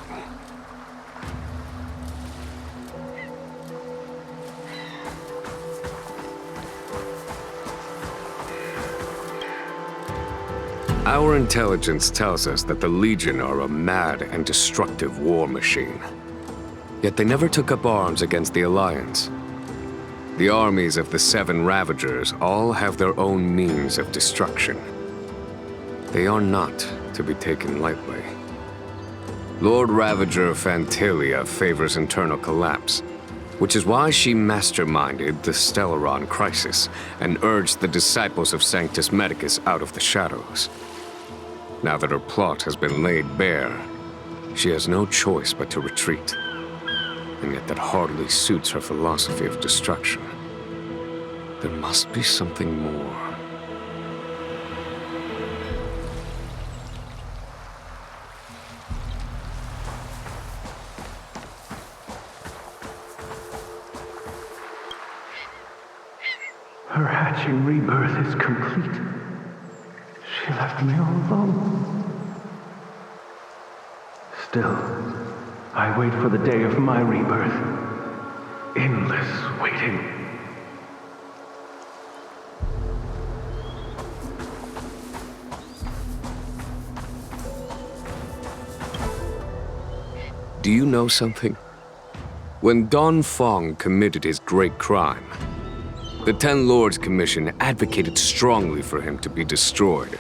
Our intelligence tells us that the Legion are a mad and destructive war machine. Yet they never took up arms against the Alliance. The armies of the Seven Ravagers all have their own means of destruction. They are not to be taken lightly. Lord Ravager Fantalia favors internal collapse, which is why she masterminded the Stellaron crisis and urged the disciples of Sanctus Medicus out of the shadows. Now that her plot has been laid bare, she has no choice but to retreat. And yet that hardly suits her philosophy of destruction. There must be something more. Her hatching rebirth is complete. She left me all alone. Still, I wait for the day of my rebirth. Endless waiting. Do you know something? When Don Fong committed his great crime, the Ten Lords Commission advocated strongly for him to be destroyed.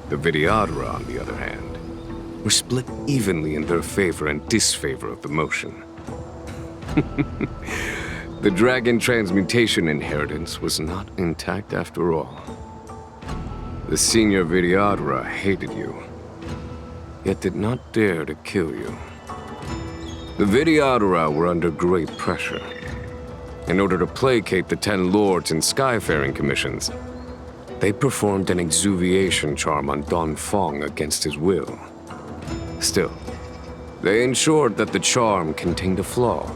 The Videodara, on the other hand, were split evenly in their favor and disfavor of the motion. The dragon transmutation inheritance was not intact after all. The senior Videodara hated you, yet did not dare to kill you. The Videodara were under great pressure. In order to placate the Ten Lords and Skyfaring Commissions, they performed an exuviation charm on Don Fong against his will. Still, they ensured that the charm contained a flaw,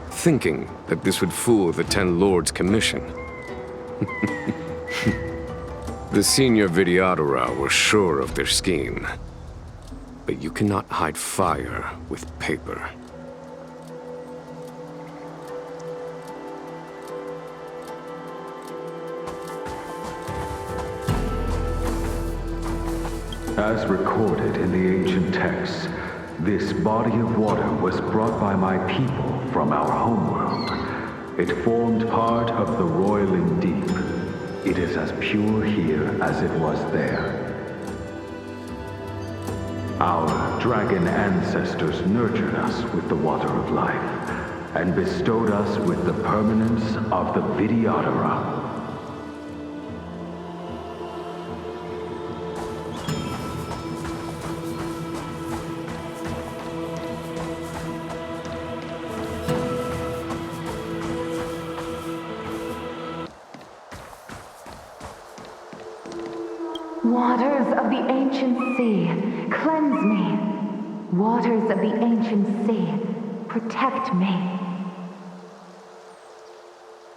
thinking that this would fool the Ten Lords Commission. The senior Videodara were sure of their scheme. But you cannot hide fire with paper. As recorded in the ancient texts, this body of water was brought by my people from our homeworld. It formed part of the roiling deep. It is as pure here as it was there. Our dragon ancestors nurtured us with the water of life, and bestowed us with the permanence of the Videodara. Waters of the ancient sea, cleanse me. Waters of the ancient sea, protect me.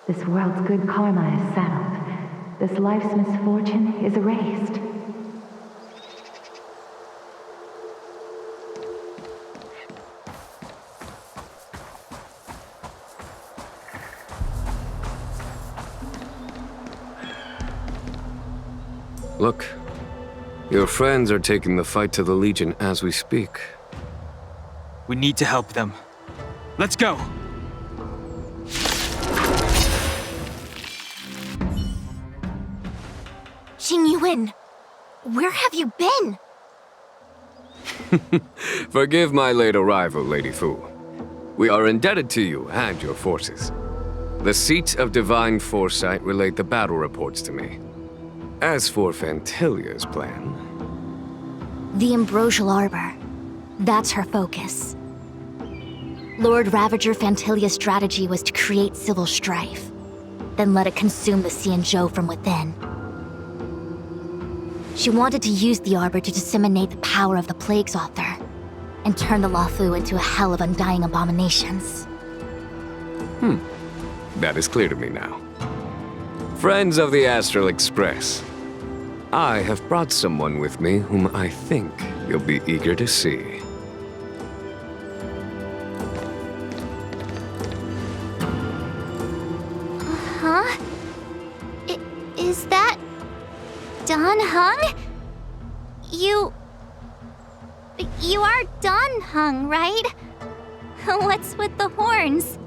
This world's good karma is settled. This life's misfortune is erased. Look, your friends are taking the fight to the Legion as we speak. We need to help them. Let's go! Xingyuan, where have you been? Forgive my late arrival, Lady Fu. We are indebted to you and your forces. The Seat of Divine Foresight relayed the battle reports to me. As for Fantilia's plan... The Ambrosial Arbor. That's her focus. Lord Ravager Fantilia's strategy was to create civil strife, then let it consume the Xianzhou from within. She wanted to use the Arbor to disseminate the power of the Plague's author, and turn the Luofu into a hell of undying abominations. That is clear to me now. Friends of the Astral Express, I have brought someone with me whom I think you'll be eager to see. Huh? Is that... Don Hung? You are Don Hung, right? What's with the horns?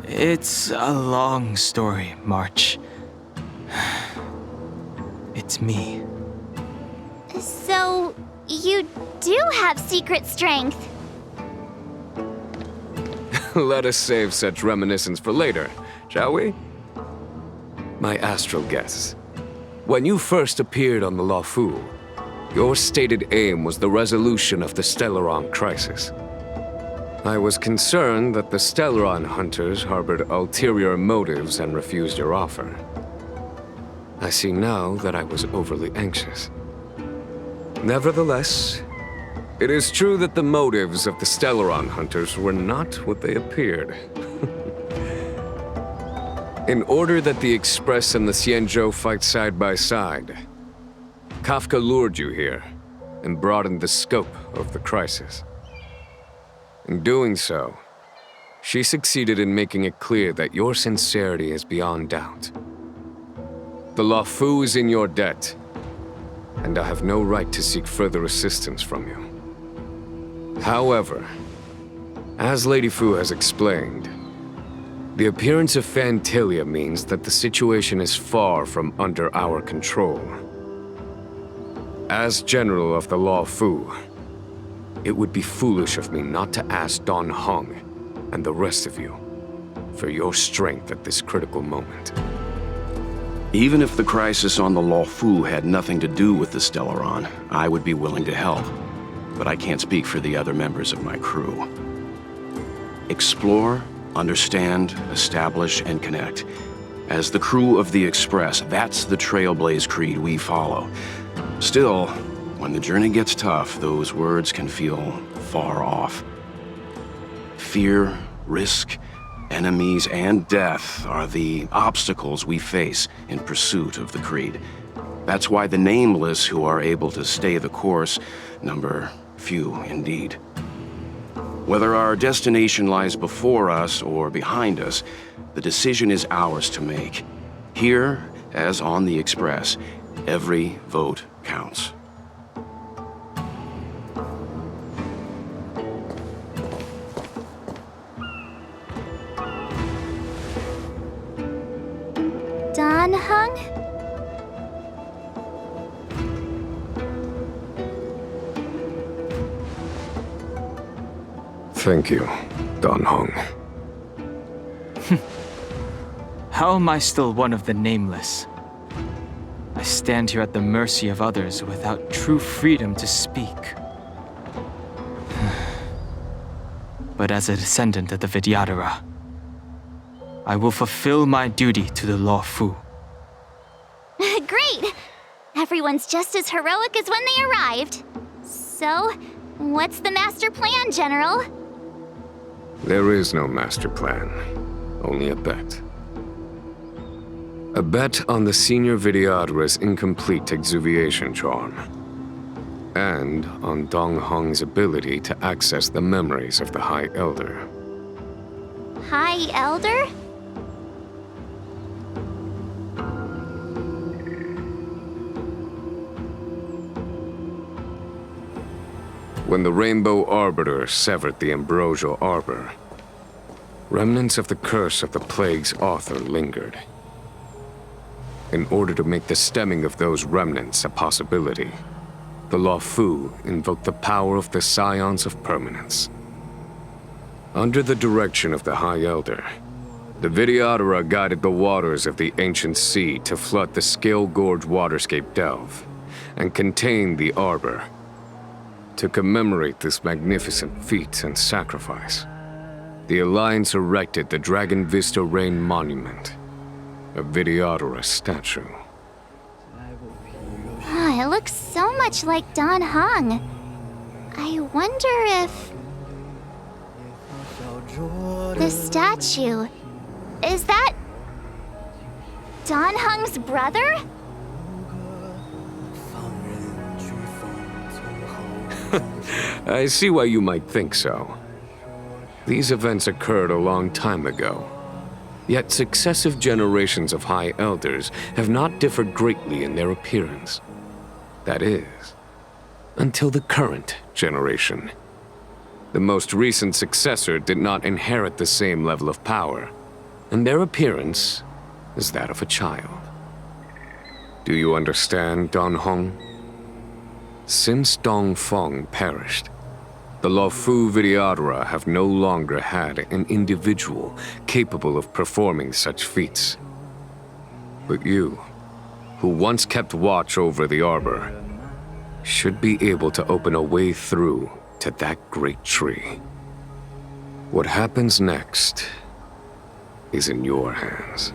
It's a long story, March. It's me. So, you do have secret strength. Let us save such reminiscence for later, shall we? My astral guests, when you first appeared on the Luofu, your stated aim was the resolution of the Stelaron crisis. I was concerned that the Stellaron hunters harbored ulterior motives and refused your offer. I see now that I was overly anxious. Nevertheless, it is true that the motives of the Stellaron hunters were not what they appeared. In order that the Express and the Xianzhou fight side by side, Kafka lured you here and broadened the scope of the crisis. In doing so, she succeeded in making it clear that your sincerity is beyond doubt. The Luofu is in your debt, and I have no right to seek further assistance from you. However, as Lady Fu has explained, the appearance of Fantilia means that the situation is far from under our control. As General of the Luofu, it would be foolish of me not to ask Don Hong and the rest of you for your strength at this critical moment. Even if the crisis on the Luofu had nothing to do with the Stellaron, I would be willing to help. But I can't speak for the other members of my crew. Explore, understand, establish, and connect. As the crew of the Express, that's the Trailblaze creed we follow. Still, when the journey gets tough, those words can feel far off. Fear, risk, enemies, and death are the obstacles we face in pursuit of the creed. That's why the nameless who are able to stay the course number few indeed. Whether our destination lies before us or behind us, the decision is ours to make. Here, as on the Express, every vote counts. Don Hung? Thank you, Don Hong. How am I still one of the nameless? I stand here at the mercy of others without true freedom to speak. But as a descendant of the Vidyadhara, I will fulfill my duty to the Luofu. Great! Everyone's just as heroic as when they arrived. So, what's the master plan, General? There is no master plan, only a bet. A bet on the senior Vidyadhara's incomplete exuviation charm, and on Dong Hong's ability to access the memories of the High Elder. High Elder? When the Rainbow Arbiter severed the Ambrosial Arbor, remnants of the curse of the plague's author lingered. In order to make the stemming of those remnants a possibility, the Luofu invoked the power of the Scions of Permanence. Under the direction of the High Elder, the Vidyadhara guided the waters of the ancient sea to flood the Scale Gorge waterscape delve and contain the Arbor. To commemorate this magnificent feat and sacrifice, the Alliance erected the Dragon Vista Rain Monument, a Vidyadhara statue. It looks so much like Don Hong. I wonder if... the statue... is that... Don Hong's brother? I see why you might think so. These events occurred a long time ago. Yet successive generations of High Elders have not differed greatly in their appearance. That is, until the current generation. The most recent successor did not inherit the same level of power, and their appearance is that of a child. Do you understand, Don Hong? Since Dong Feng perished, the Luofu Vidyadhara have no longer had an individual capable of performing such feats. But you, who once kept watch over the Arbor, should be able to open a way through to that great tree. What happens next is in your hands.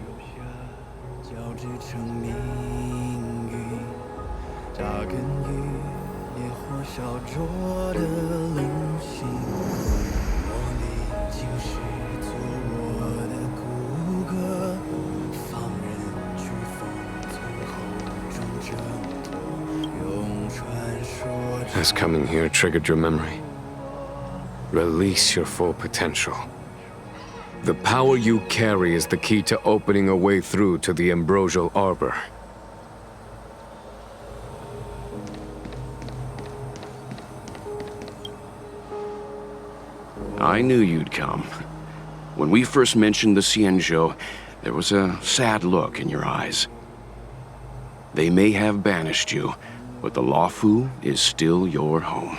Has coming here triggered your memory? Release your full potential. The power you carry is the key to opening a way through to the ambrosial arbor. I knew you'd come. When we first mentioned the Xianzhou, there was a sad look in your eyes. They may have banished you, but the Luofu is still your home.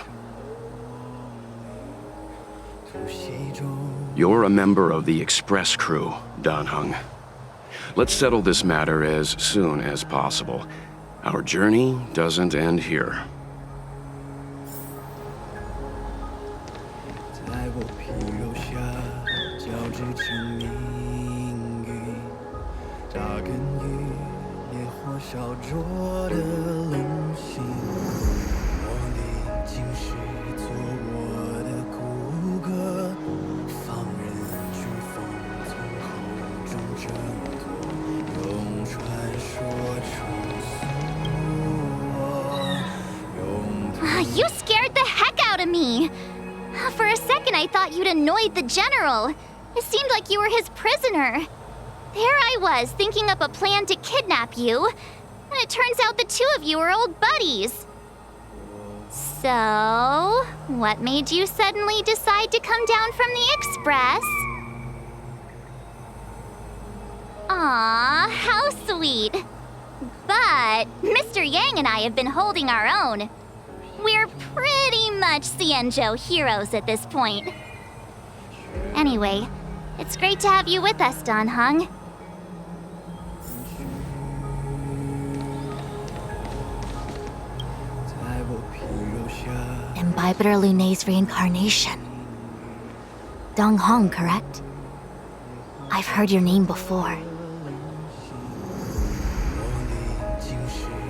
You're a member of the express crew, Danheng. Let's settle this matter as soon as possible. Our journey doesn't end here. You scared the heck out of me! For a second I thought you'd annoyed the general. It seemed like you were his prisoner. There I was, thinking up a plan to kidnap you, and it turns out the two of you are old buddies. So, what made you suddenly decide to come down from the express? Aw, how sweet. But Mr. Yang and I have been holding our own. We're pretty much Xianzhou heroes at this point. Anyway, it's great to have you with us, Danheng. Imbibitor Lunay's reincarnation. Danheng, correct? I've heard your name before.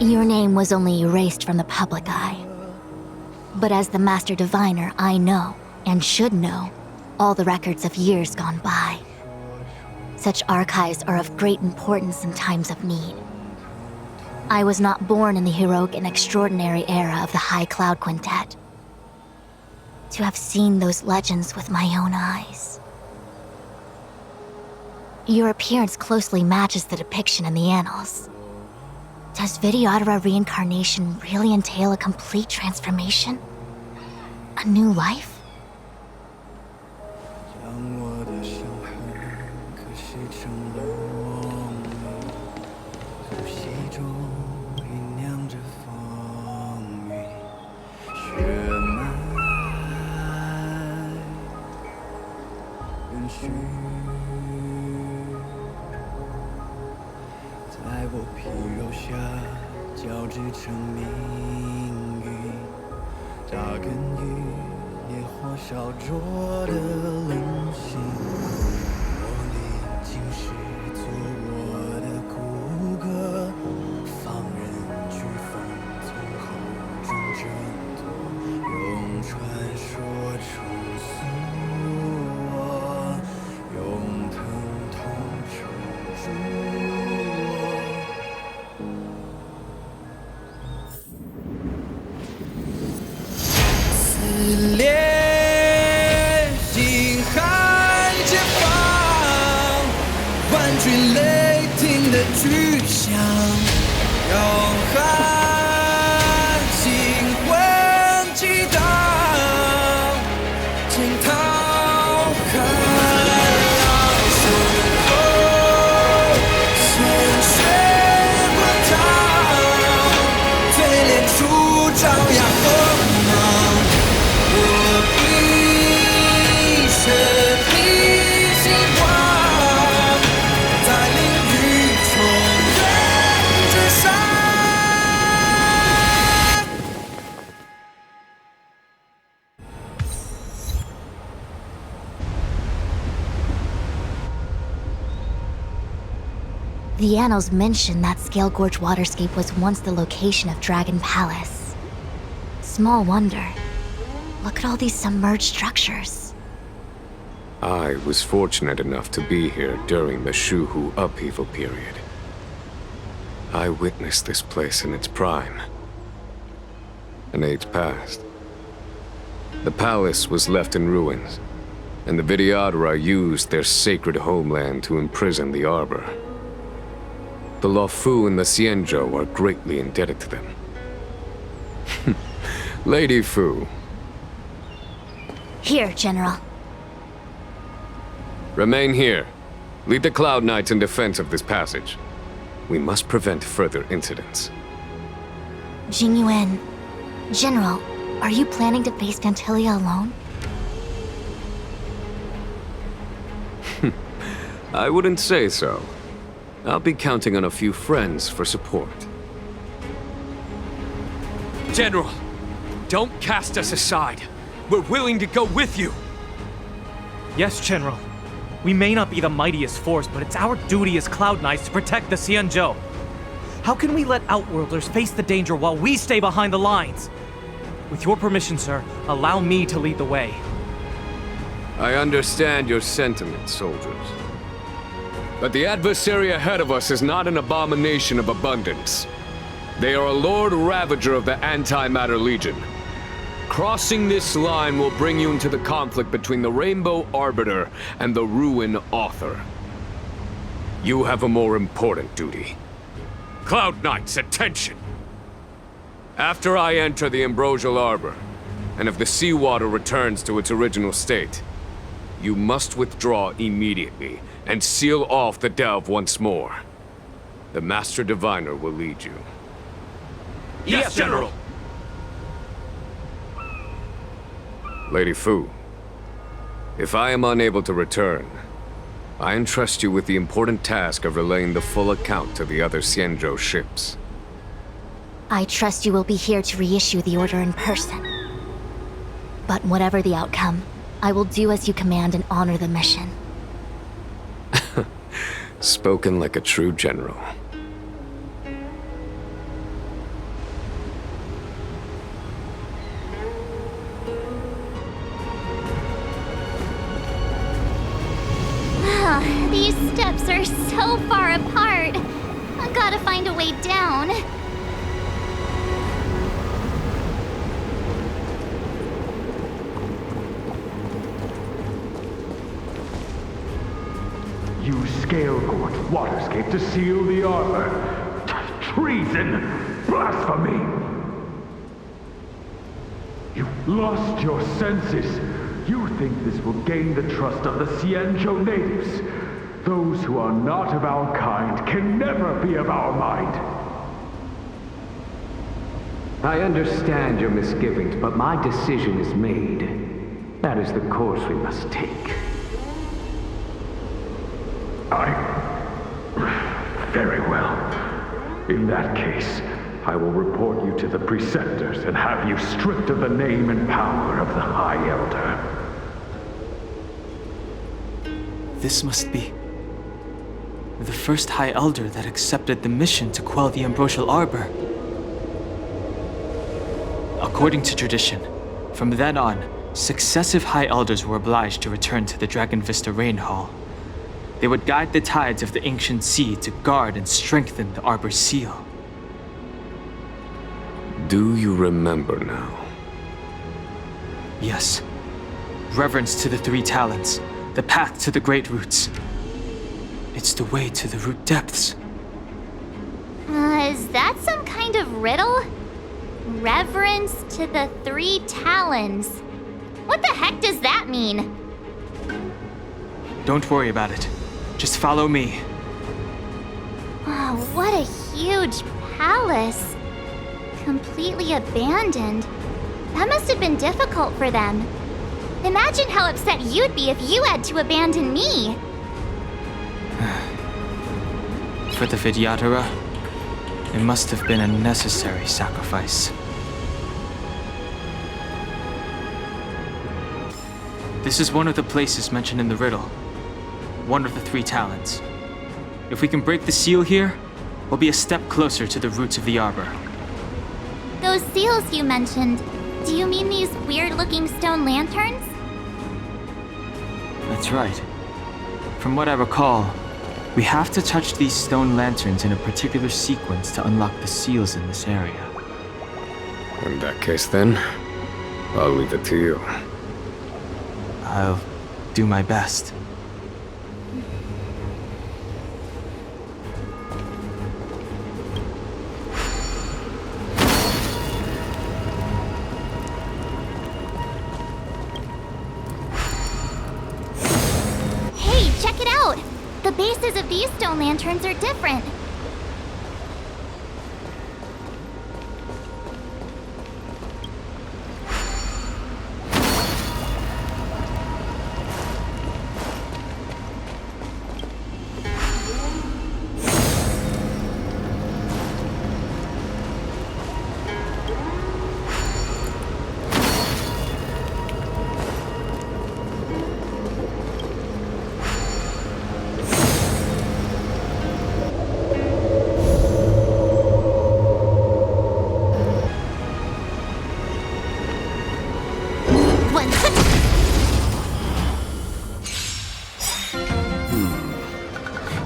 Your name was only erased from the public eye. But as the Master Diviner, I know, and should know, all the records of years gone by. Such archives are of great importance in times of need. I was not born in the heroic and extraordinary era of the High Cloud Quintet. To have seen those legends with my own eyes. Your appearance closely matches the depiction in the annals. Does Videodora reincarnation really entail a complete transformation? A new life? The annals mention that Scale Gorge waterscape was once the location of Dragon Palace. Small wonder. Look at all these submerged structures. I was fortunate enough to be here during the Shuhu upheaval period. I witnessed this place in its prime. An age passed. The palace was left in ruins, and the Videodora used their sacred homeland to imprison the Arbor. The Luofu and the Xianzhou are greatly indebted to them. Lady Fu. Here, General. Remain here. Lead the Cloud Knights in defense of this passage. We must prevent further incidents. Jingyuan. General, are you planning to face Vantilia alone? I wouldn't say so. I'll be counting on a few friends for support. General, don't cast us aside. We're willing to go with you. Yes, General. We may not be the mightiest force, but it's our duty as Cloud Knights to protect the Xianzhou. How can we let Outworlders face the danger while we stay behind the lines? With your permission, sir, allow me to lead the way. I understand your sentiments, soldiers. But the adversary ahead of us is not an abomination of abundance. They are a Lord Ravager of the Antimatter Legion. Crossing this line will bring you into the conflict between the Rainbow Arbiter and the Ruin Author. You have a more important duty. Cloud Knights, attention! After I enter the Ambrosial Arbor, and if the seawater returns to its original state, you must withdraw immediately and seal off the delve once more. The Master Diviner will lead you. Yes, General! Lady Fu, if I am unable to return, I entrust you with the important task of relaying the full account to the other Xianzhou ships. I trust you will be here to reissue the order in person. But whatever the outcome, I will do as you command and honor the mission. Spoken like a true general. These steps are so far apart. I gotta find a way down. You scale-gorged waterscape to seal the arbor. Treason! Blasphemy! You've lost your senses. You think this will gain the trust of the Xianzhou natives. Those who are not of our kind can never be of our mind. I understand your misgivings, but my decision is made. That is the course we must take. Very well. In that case, I will report you to the Preceptors and have you stripped of the name and power of the High Elder. This must be the first High Elder that accepted the mission to quell the Ambrosial Arbor. According to tradition, from then on, successive High Elders were obliged to return to the Dragon Vista Rain Hall. They would guide the tides of the ancient sea to guard and strengthen the Arbor's seal. Do you remember now? Yes. Reverence to the Three Talents, the path to the Great Roots. It's the way to the root depths. Is that some kind of riddle? Reverence to the Three Talons. What the heck does that mean? Don't worry about it. Just follow me. Oh, what a huge palace. Completely abandoned. That must have been difficult for them. Imagine how upset you'd be if you had to abandon me. For the Videodora, it must have been a necessary sacrifice. This is one of the places mentioned in the riddle. One of the Three Talents. If we can break the seal here, we'll be a step closer to the roots of the Arbor. Those seals you mentioned, do you mean these weird-looking stone lanterns? That's right. From what I recall, we have to touch these stone lanterns in a particular sequence to unlock the seals in this area. In that case then, I'll leave it to you. I'll do my best. Hey, check it out! The bases of these stone lanterns are different.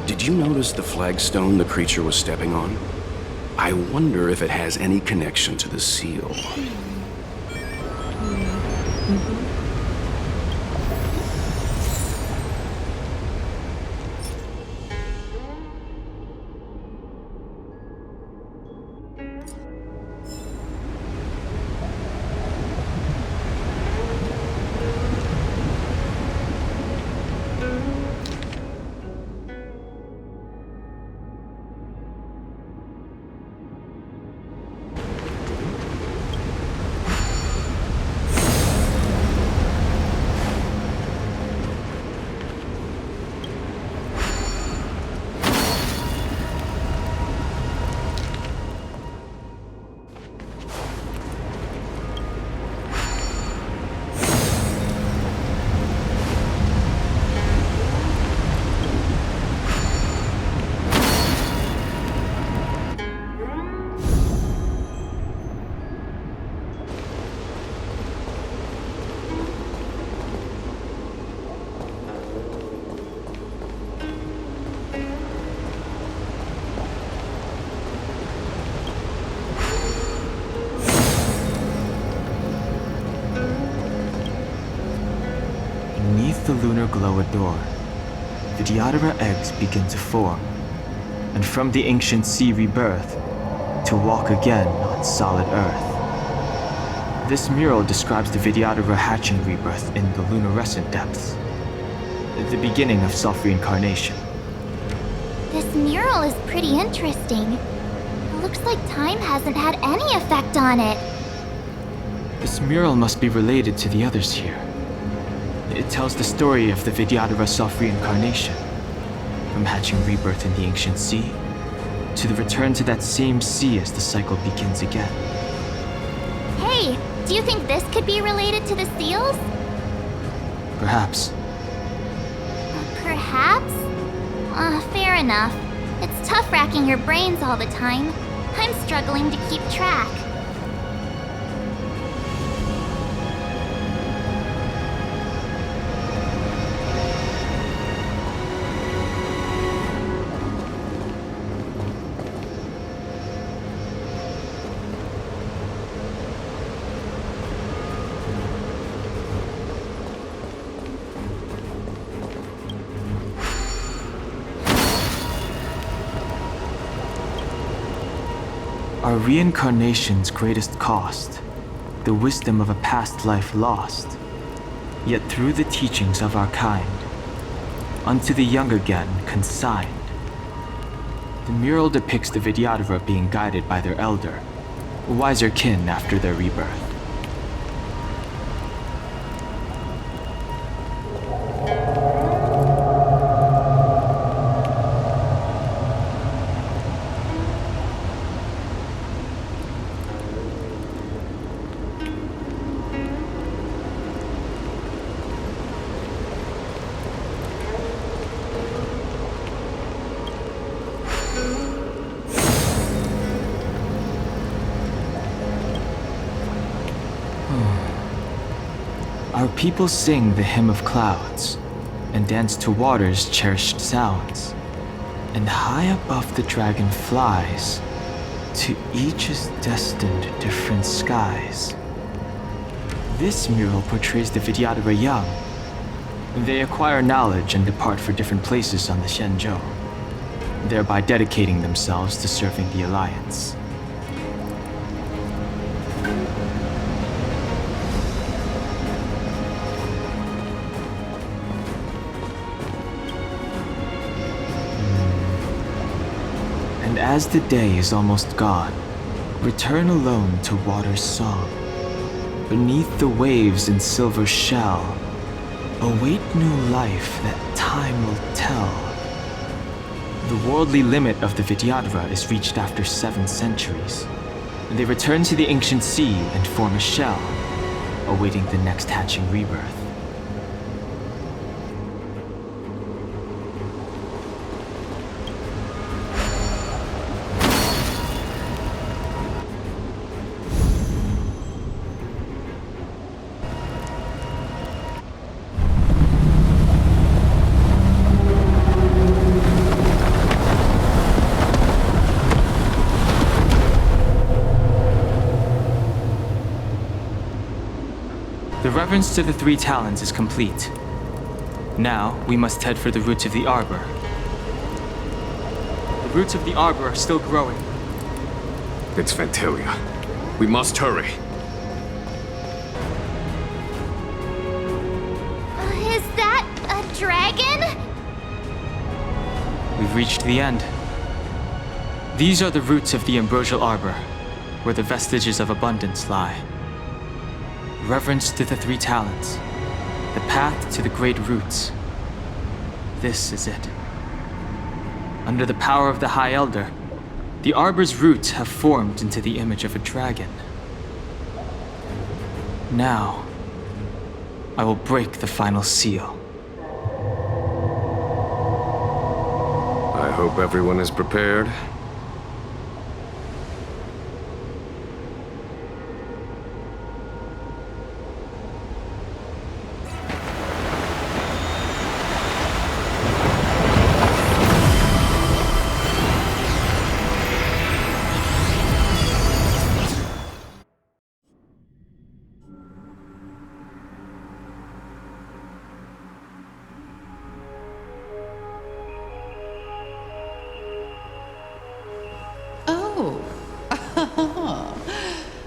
Did you notice the flagstone the creature was stepping on? I wonder if it has any connection to the seal. Beneath the lunar glow adore, Vidyadhara eggs begin to form, and from the ancient sea rebirth, to walk again on solid earth. This mural describes the Vidyadhara hatching rebirth in the lunarescent depths, the beginning of self-reincarnation. This mural is pretty interesting. It looks like time hasn't had any effect on it. This mural must be related to the others here. It tells the story of the Vidyadhara self-reincarnation, from hatching rebirth in the ancient sea, to the return to that same sea as the cycle begins again. Hey, do you think this could be related to the seals? Perhaps. Perhaps? Fair enough. It's tough racking your brains all the time. I'm struggling to keep track. Our reincarnation's greatest cost, the wisdom of a past life lost, yet through the teachings of our kind, unto the young again consigned. The mural depicts the Vidyadhara being guided by their elder, wiser kin after their rebirth. Our people sing the hymn of clouds, and dance to water's cherished sounds. And high above the dragon flies To each is destined different skies. This mural portrays the Vidyadhara young. They acquire knowledge and depart for different places on the Xianzhou, thereby dedicating themselves to serving the Alliance. And as the day is almost gone, return alone to water's song. Beneath the waves in silver shell, await new life that time will tell. The worldly limit of the Vidyadhara is reached after 7 centuries. They return to the ancient sea and form a shell, awaiting the next hatching rebirth. The reverence to the 3 talents is complete. Now, we must head for the roots of the arbor. The roots of the arbor are still growing. It's Phantalia. We must hurry. Is that a dragon? We've reached the end. These are the roots of the ambrosial arbor, where the vestiges of abundance lie. Reverence to the 3 talents, the path to the great roots. This is it. Under the power of the High Elder, the arbor's roots have formed into the image of a dragon. Now, I will break the final seal. I hope everyone is prepared.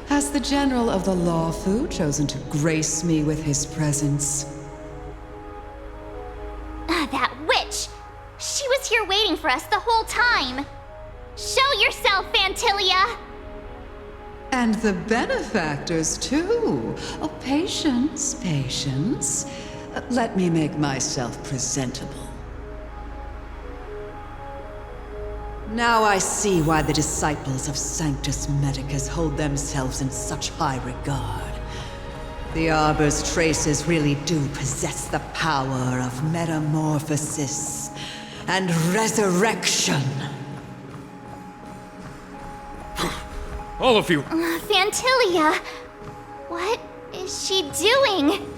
Has the General of the Law Fu chosen to grace me with his presence? That witch! She was here waiting for us the whole time! Show yourself, Phantalia! And the benefactors, too. Oh, patience, patience. Let me make myself presentable. Now I see why the disciples of Sanctus Medicus hold themselves in such high regard. The Arbor's traces really do possess the power of metamorphosis and resurrection. All of you! Phantalia! What is she doing?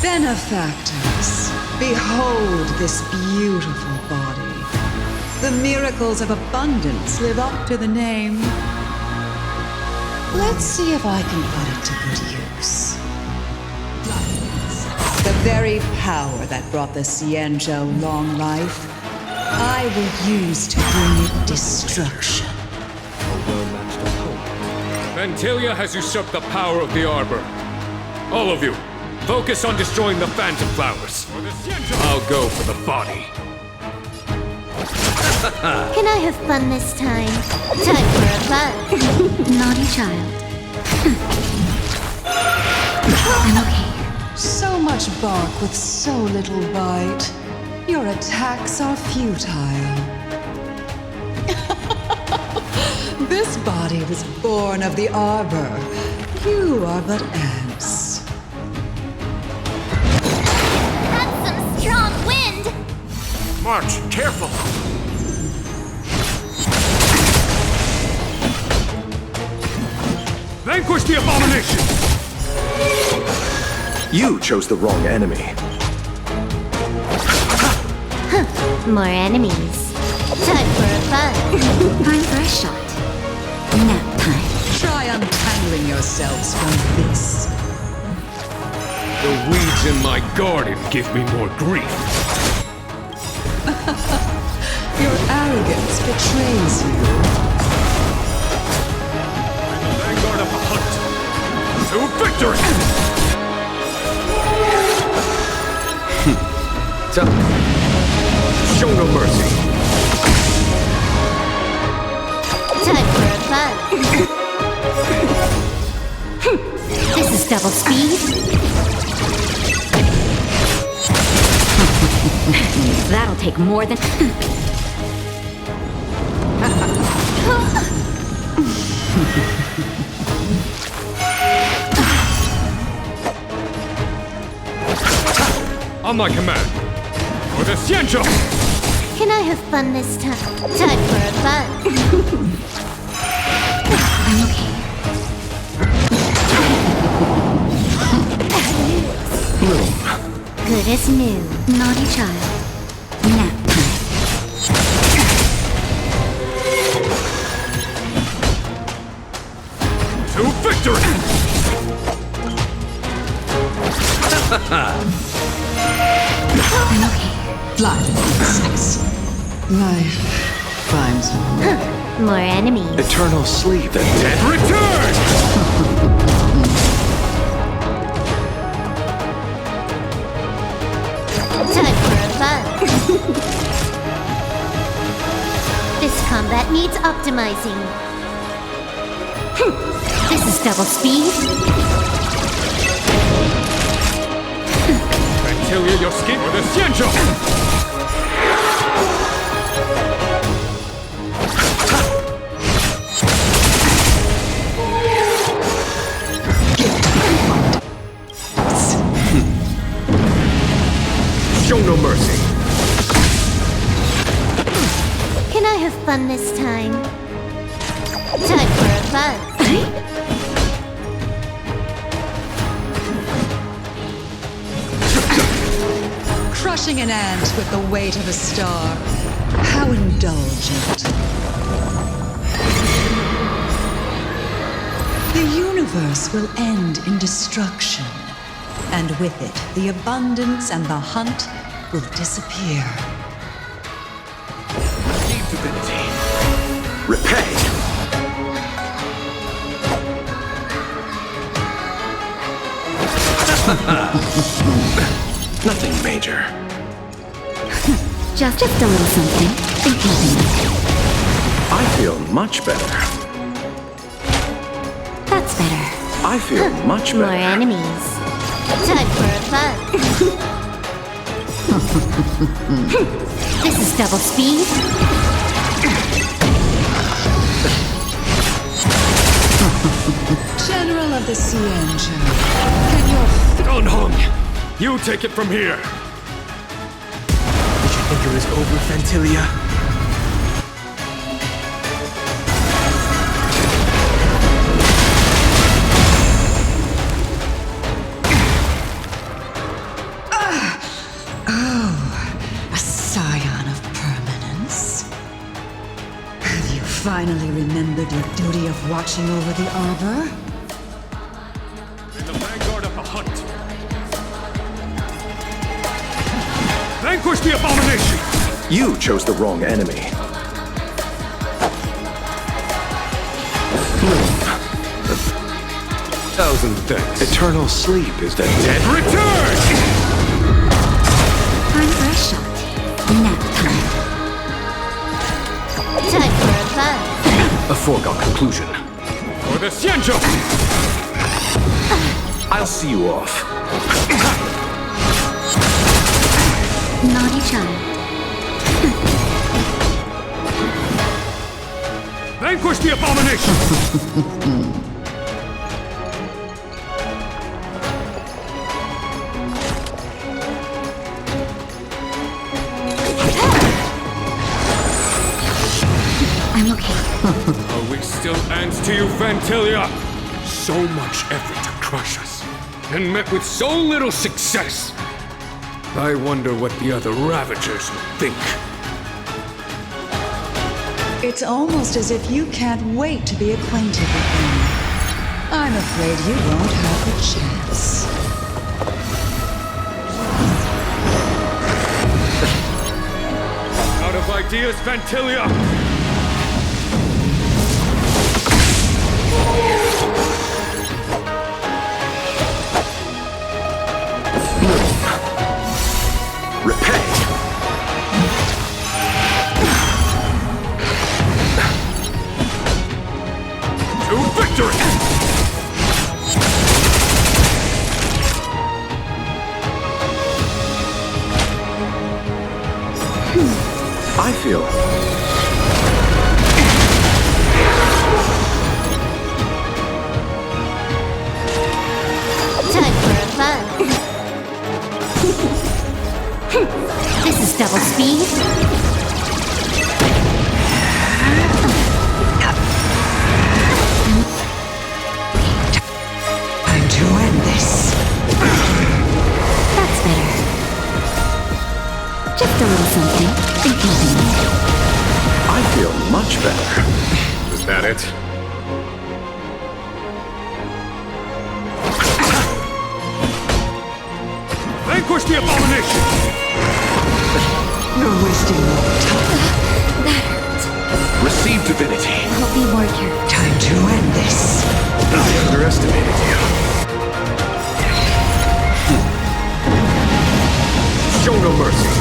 Benefactors, behold this beautiful body. The miracles of abundance live up to the name. Let's see if I can put it to good use. The very power that brought the Xianzhou long life, I will use to bring it destruction. Phantalia has usurped the power of the Arbor. All of you, focus on destroying the Phantom Flowers. I'll go for the body. Can I have fun this time? Time for a fun. Naughty child. I'm okay. So much bark with so little bite. Your attacks are futile. This body was born of the Arbor. You are but ants. March, careful! Vanquish the abomination! You chose the wrong enemy. More enemies. Time for a fun. Time for a shot. Nap time. Try untangling yourselves from this. The weeds in my garden give me more grief. Your arrogance betrays you. I'm the vanguard of the hunt. To victory! Show no mercy. Time for a fun. This is double speed. That'll take more than... On my command. For the Syancho! Can I have fun this time? Time for a fun. I'm okay. Good as new. Naughty child. Nap time. To victory! I'm okay. Blood, sex, life finds More enemies. Eternal sleep. The dead return! Time for a fun. This combat needs optimizing. This is double speed. Vantilia, your skin with a Syancho! Show no mercy. Can I have fun this time? Time for a fun. crushing an ant with the weight of a star. How indulgent. The universe will end in destruction, and with it, the abundance and the hunt will disappear. Divinity. Repay. Nothing major. Just a little something. Think nothing. I feel much better. That's better. I feel much More better. enemies. Time for a fun. This is double speed. General of the Syanьчжоу, can your... Unhung! You take it from here! Did you think it was over, Fantilia? Oh, a scion of permanence. Have you finally remembered your duty of watching over the arbor? In the vanguard of the hunt. Vanquish the abomination! You chose the wrong enemy. Thousand thanks. Eternal sleep is the Dead return! Time for a shot. Nap time. Time for a fun. A foregone conclusion. For the Syancho! I'll see you off. Naughty child. Vanquish the abomination! still ends to you, Vantilia. So much effort to crush us, and met with so little success. I wonder what the other Ravagers would think. It's almost as if you can't wait to be acquainted with me. I'm afraid you won't have a chance. Out of ideas, Vantilia! Repay! To victory! I feel... Time for a buzz. This is double speed. Time to end this. That's better. Just a little something. I feel much better. Is that it? Vanquish the abomination! You're wasting more time. That hurt. Receive divinity. I'll be more careful. Time to end this. I underestimated you. Show no mercy.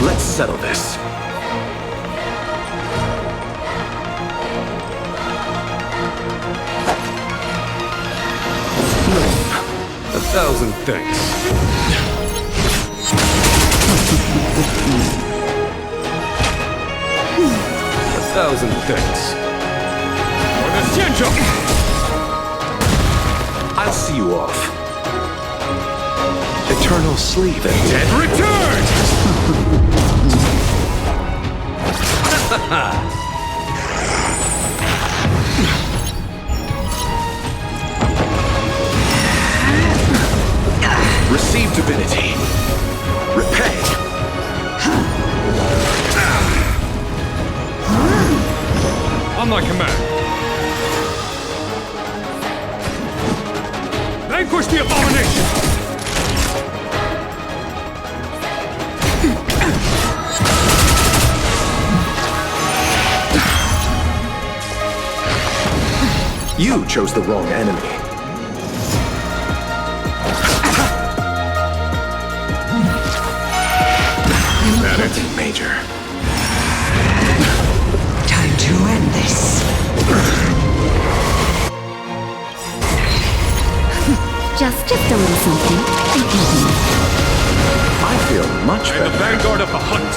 Let's settle this. A thousand thanks. A thousand thanks. For the Syanchžou! I'll see you off. Eternal sleep and dead. Return! Receive divinity. Repay. On my command. Vanquish the abomination! You chose the wrong enemy. Nothing major. Time to end this. Just a little something. I feel much better. And the vanguard of the hunt.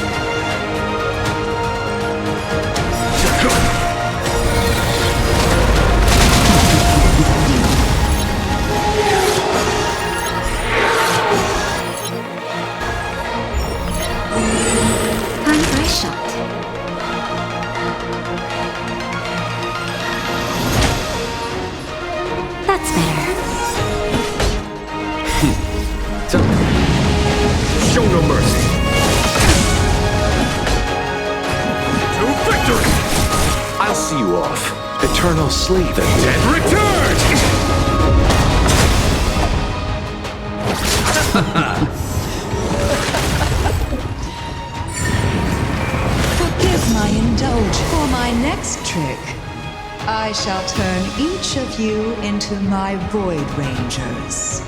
That's better. Show no mercy. To victory! I'll see you off. Eternal sleep and dead. Return! Forgive my indulge. For my next trick, I shall turn each of you into my Void Rangers.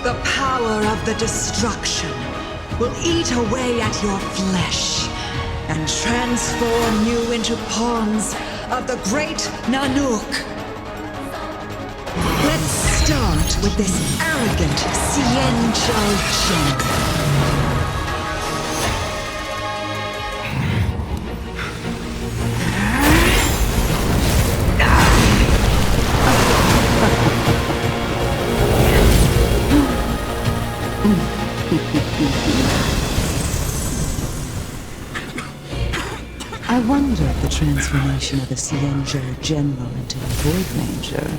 The power of the destruction will eat away at your flesh and transform you into pawns of the great Nanook. Let's start with this arrogant Xianzhou. I wonder if the transformation of the Xianzhou General into a Void Ranger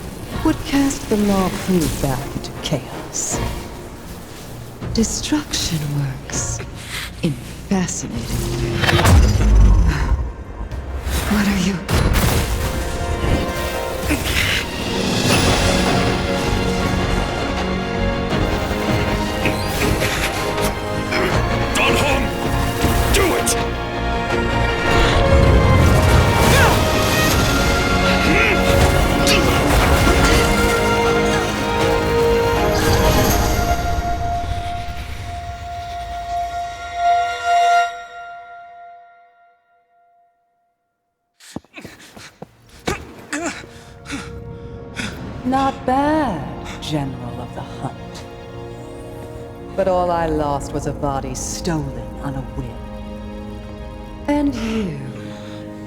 would cast the Law Fu back into chaos. Destruction works in fascinating ways. What are you? Not bad, General of the Hunt. But all I lost was a body stolen on a whim. And you,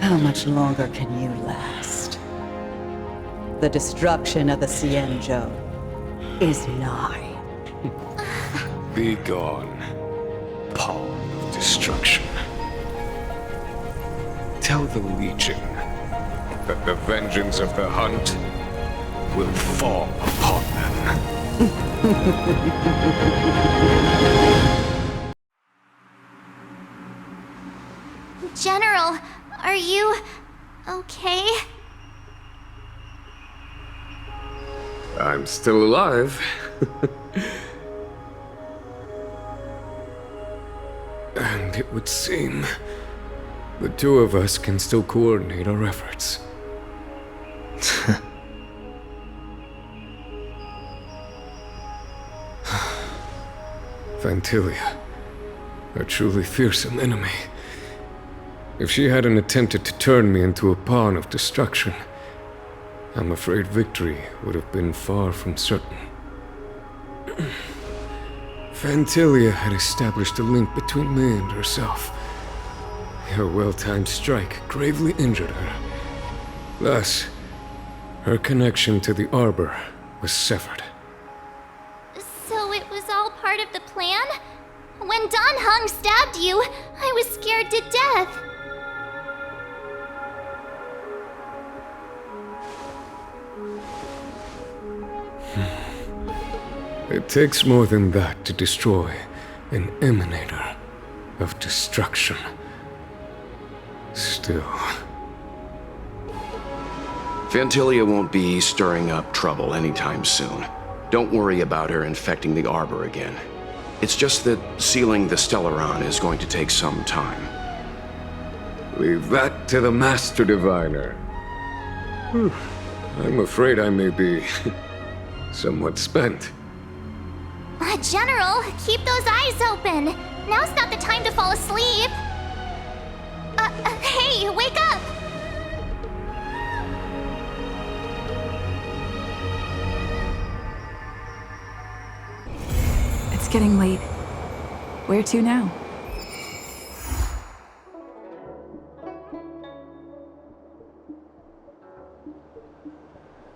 how much longer can you last? The destruction of the Xianzhou is nigh. Be gone, pawn of destruction. Tell the Legion that the vengeance of the Hunt will fall upon them. General, are you okay? I'm still alive. And it would seem the two of us can still coordinate our efforts. Phantilia, a truly fearsome enemy. If she hadn't attempted to turn me into a pawn of destruction, I'm afraid victory would have been far from certain. Phantilia had established a link between me and herself. Her well-timed strike gravely injured her. Thus, her connection to the Arbor was severed. So it was all part of the plan? When Don Hung stabbed you, I was scared to death. It takes more than that to destroy an emanator of destruction. Still. Phantilia won't be stirring up trouble anytime soon. Don't worry about her infecting the Arbor again. It's just that sealing the Stelaron is going to take some time. Leave that to the Master Diviner. I'm afraid I may be somewhat spent. General, keep those eyes open. Now's not the time to fall asleep. Hey, wake up! It's getting late. Where to now?